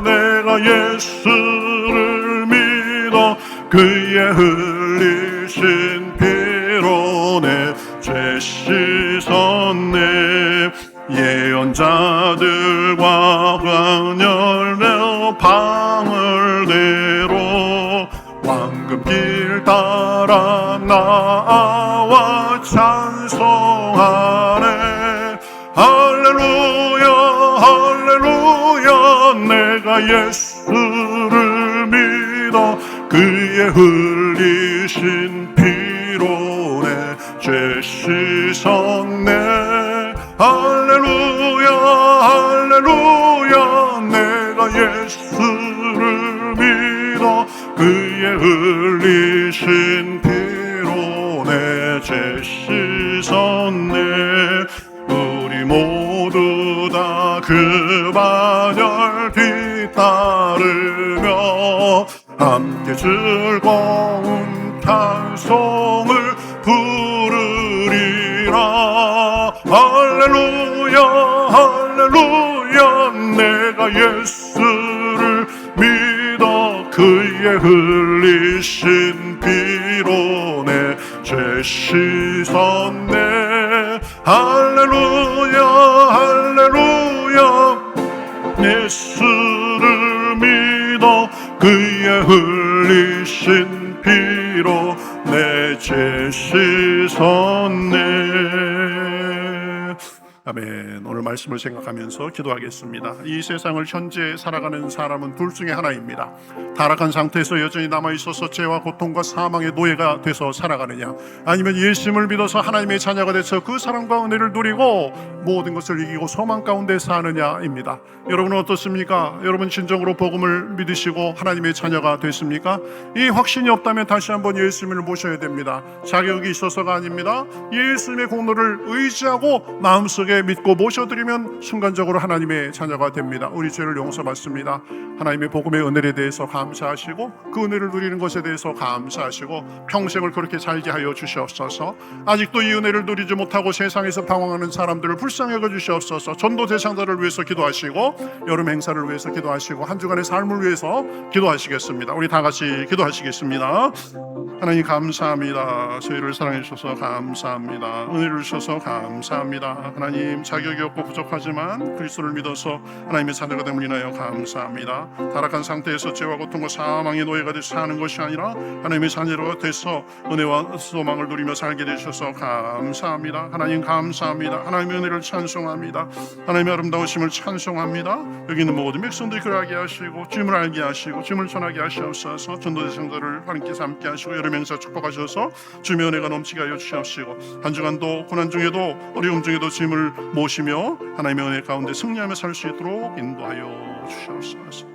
내가 예수를 믿어 그의 흘리신 피로 내 죄 씻었네. 예언자들과 관열며 방을 대로 황금길 따라 나와 찬송하네. 할렐루야 할렐루야 내가 예수를 믿어 그의 흘리신 피로 내 죄 씻었네. 할렐루야 할렐루야 내가 예수를 믿어 그의 흘리신 피로 내 죄 씻었네. 우리 모두 다 그 반열 뒤따르며 함께 즐거운 찬송을 부르리라. 할렐루야 할렐루야 내가 예수를 믿어 그의 흘리신 피로 내 죄 씻었네. 할렐루야 할렐루야 예수를 믿어 그의 흘리신 피로 내 죄 씻었네. 아멘. 오늘 말씀을 생각하면서 기도하겠습니다. 이 세상을 현재 살아가는 사람은 둘 중에 하나입니다. 타락한 상태에서 여전히 남아있어서 죄와 고통과 사망의 노예가 돼서 살아가느냐, 아니면 예수님을 믿어서 하나님의 자녀가 돼서 그 사랑과 은혜를 누리고 모든 것을 이기고 소망 가운데 사느냐입니다. 여러분은 어떻습니까? 여러분 진정으로 복음을 믿으시고 하나님의 자녀가 됐습니까? 이 확신이 없다면 다시 한번 예수님을 모셔야 됩니다. 자격이 있어서가 아닙니다. 예수님의 공로를 의지하고 마음속에 믿고 모셔드리면 순간적으로 하나님의 자녀가 됩니다. 우리 죄를 용서받습니다. 하나님의 복음의 은혜에 대해서 감사하시고 그 은혜를 누리는 것에 대해서 감사하시고 평생을 그렇게 살게 하여 주시옵소서. 아직도 이 은혜를 누리지 못하고 세상에서 방황하는 사람들을 불쌍히 여겨 주시옵소서. 전도 대상자를 위해서 기도하시고 여름 행사를 위해서 기도하시고 한 주간의 삶을 위해서 기도하시겠습니다. 우리 다 같이 기도하시겠습니다. 하나님 감사합니다. 저희를 사랑해 주셔서 감사합니다. 은혜를 주셔서 감사합니다. 하나님 자격이 없고 부족하지만 그리스도를 믿어서 하나님의 자녀가 됨을 인하여 감사합니다. 타락한 상태에서 죄와 고통과 사망의 노예가 되어 사는 것이 아니라 하나님의 자녀가 돼서 은혜와 소망을 누리며 살게 되셔서 감사합니다. 하나님 감사합니다. 하나님의 은혜를 찬송합니다. 하나님의 아름다우심을 찬송합니다. 여기 있는 모든 백성들이 그러하게 하시고 주님을 알게 하시고 주님을 전하게 하시옵소서. 전도대상자를 하나님께서 함께 하시고 여러 명사 축복하셔서 주님의 은혜가 넘치게 하여 주시옵시고 한 주간도 고난 중에도 어려움 중에도 주님을 모시며 하나님의 은혜 가운데 승리하며 살 수 있도록 인도하여 주시옵소서.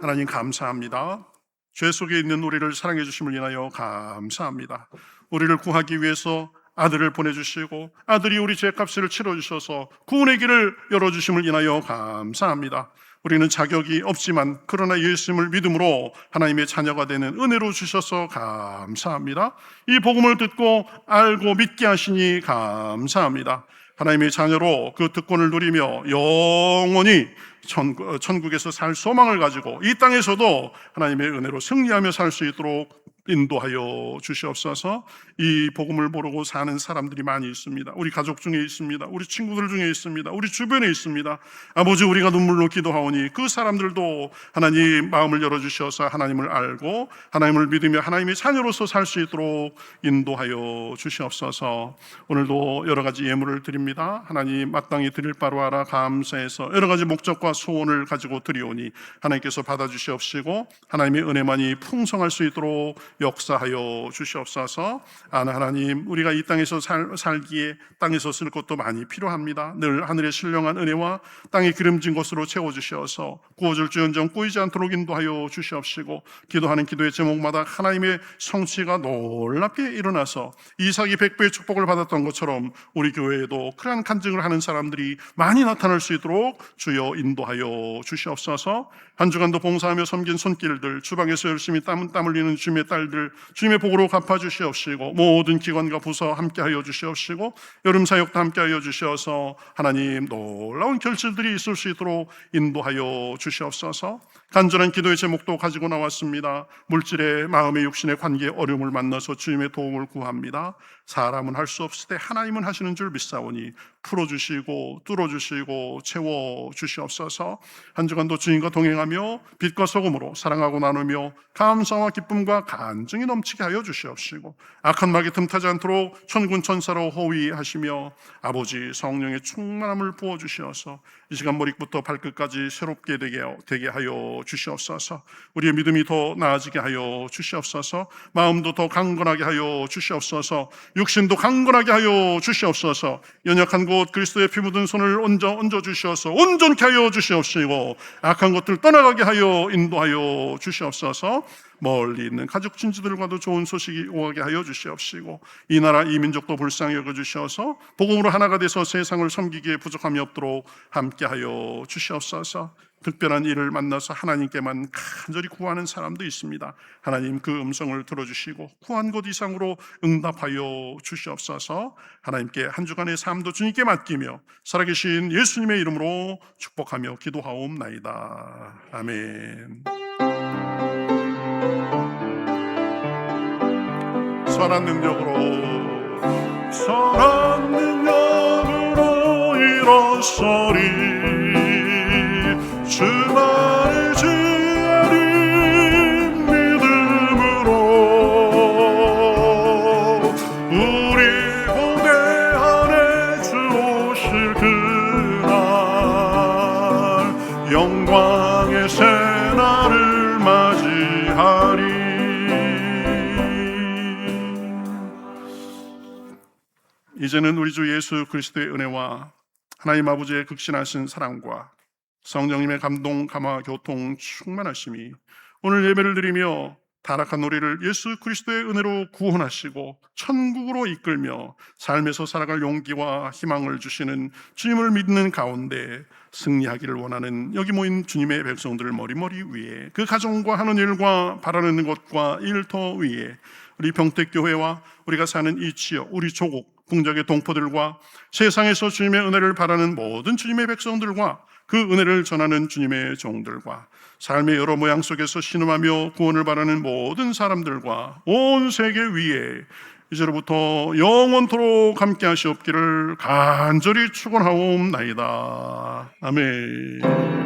하나님 감사합니다. 죄 속에 있는 우리를 사랑해 주심을 인하여 감사합니다. 우리를 구하기 위해서 아들을 보내주시고 아들이 우리 죄값을 치러주셔서 구원의 길을 열어주심을 인하여 감사합니다. 우리는 자격이 없지만 그러나 예수님을 믿음으로 하나님의 자녀가 되는 은혜로 주셔서 감사합니다. 이 복음을 듣고 알고 믿게 하시니 감사합니다. 하나님의 자녀로 그 특권을 누리며 영원히 천국에서 살 소망을 가지고 이 땅에서도 하나님의 은혜로 승리하며 살 수 있도록 인도하여 주시옵소서. 이 복음을 모르고 사는 사람들이 많이 있습니다. 우리 가족 중에 있습니다. 우리 친구들 중에 있습니다. 우리 주변에 있습니다. 아버지, 우리가 눈물로 기도하오니 그 사람들도 하나님 마음을 열어주셔서 하나님을 알고 하나님을 믿으며 하나님의 자녀로서 살 수 있도록 인도하여 주시옵소서. 오늘도 여러 가지 예물을 드립니다. 하나님 마땅히 드릴 바로 알아 감사해서 여러 가지 목적과 소원을 가지고 드리오니 하나님께서 받아주시옵시고 하나님의 은혜만이 풍성할 수 있도록 역사하여 주시옵소서. 하나님, 우리가 이 땅에서 살기에 땅에서 쓸 것도 많이 필요합니다. 늘 하늘의 신령한 은혜와 땅이 기름진 것으로 채워주시어서 구워줄지언정 꼬이지 않도록 인도하여 주시옵시고, 기도하는 기도의 제목마다 하나님의 성취가 놀랍게 일어나서 이삭이 100배의 축복을 받았던 것처럼 우리 교회에도 그러한 간증을 하는 사람들이 많이 나타날 수 있도록 주여 인도하여 주시옵소서. 한 주간도 봉사하며 섬긴 손길들, 주방에서 열심히 땀 흘리는 주님의 딸들 주님의 복으로 갚아주시옵시고, 모든 기관과 부서 함께하여 주시옵시고, 여름 사역도 함께하여 주시어서 하나님 놀라운 결실들이 있을 수 있도록 인도하여 주시옵소서. 간절한 기도의 제목도 가지고 나왔습니다. 물질의 마음의 육신의 관계의 어려움을 만나서 주님의 도움을 구합니다. 사람은 할 수 없을 때 하나님은 하시는 줄 믿사오니 풀어주시고 뚫어주시고 채워주시옵소서. 한 주간도 주님과 동행하며 빛과 소금으로 사랑하고 나누며 감사와 기쁨과 간증이 넘치게 하여 주시옵시고, 악한 마귀 틈타지 않도록 천군 천사로 호위하시며 아버지 성령의 충만함을 부어주시어서 이 시간 머리부터 발끝까지 새롭게 되게 하여 주시옵소서. 우리의 믿음이 더 나아지게 하여 주시옵소서. 마음도 더 강건하게 하여 주시옵소서. 육신도 강건하게 하여 주시옵소서. 연약한 곳 그리스도의 피 묻은 손을 얹어 주시어서 온전케 하여 주시옵시고, 악한 것들 떠나가게 하여 인도하여 주시옵소서. 멀리 있는 가족 친지들과도 좋은 소식이 오게 하여 주시옵시고, 이 나라 이 민족도 불쌍히 여겨주시어서 복음으로 하나가 돼서 세상을 섬기기에 부족함이 없도록 함께하여 주시옵소서. 특별한 일을 만나서 하나님께만 간절히 구하는 사람도 있습니다. 하나님 그 음성을 들어주시고 구한 것 이상으로 응답하여 주시옵소서. 하나님께 한 주간의 삶도 주님께 맡기며 살아계신 예수님의 이름으로 축복하며 기도하옵나이다. 아멘. 선한 능력으로 일어서리, 주만을 지으리 믿음으로, 우리 고대 안에 주 오실 그날 영광의 새날을 맞이하리. 이제는 우리 주 예수 그리스도의 은혜와 하나님 아버지의 극신하신 사랑과 성령님의 감동, 감화, 교통, 충만하심이 오늘 예배를 드리며 타락한 우리를 예수 그리스도의 은혜로 구원하시고 천국으로 이끌며 삶에서 살아갈 용기와 희망을 주시는 주님을 믿는 가운데 승리하기를 원하는 여기 모인 주님의 백성들을 머리머리 위에, 그 가정과 하는 일과 바라는 것과 일터 위에 우리 평택교회와 우리가 사는 이 지역, 우리 조국, 풍족의 동포들과 세상에서 주님의 은혜를 바라는 모든 주님의 백성들과 그 은혜를 전하는 주님의 종들과 삶의 여러 모양 속에서 신음하며 구원을 바라는 모든 사람들과 온 세계 위에 이제로부터 영원토록 함께 하시옵기를 간절히 축원하옵나이다. 아멘.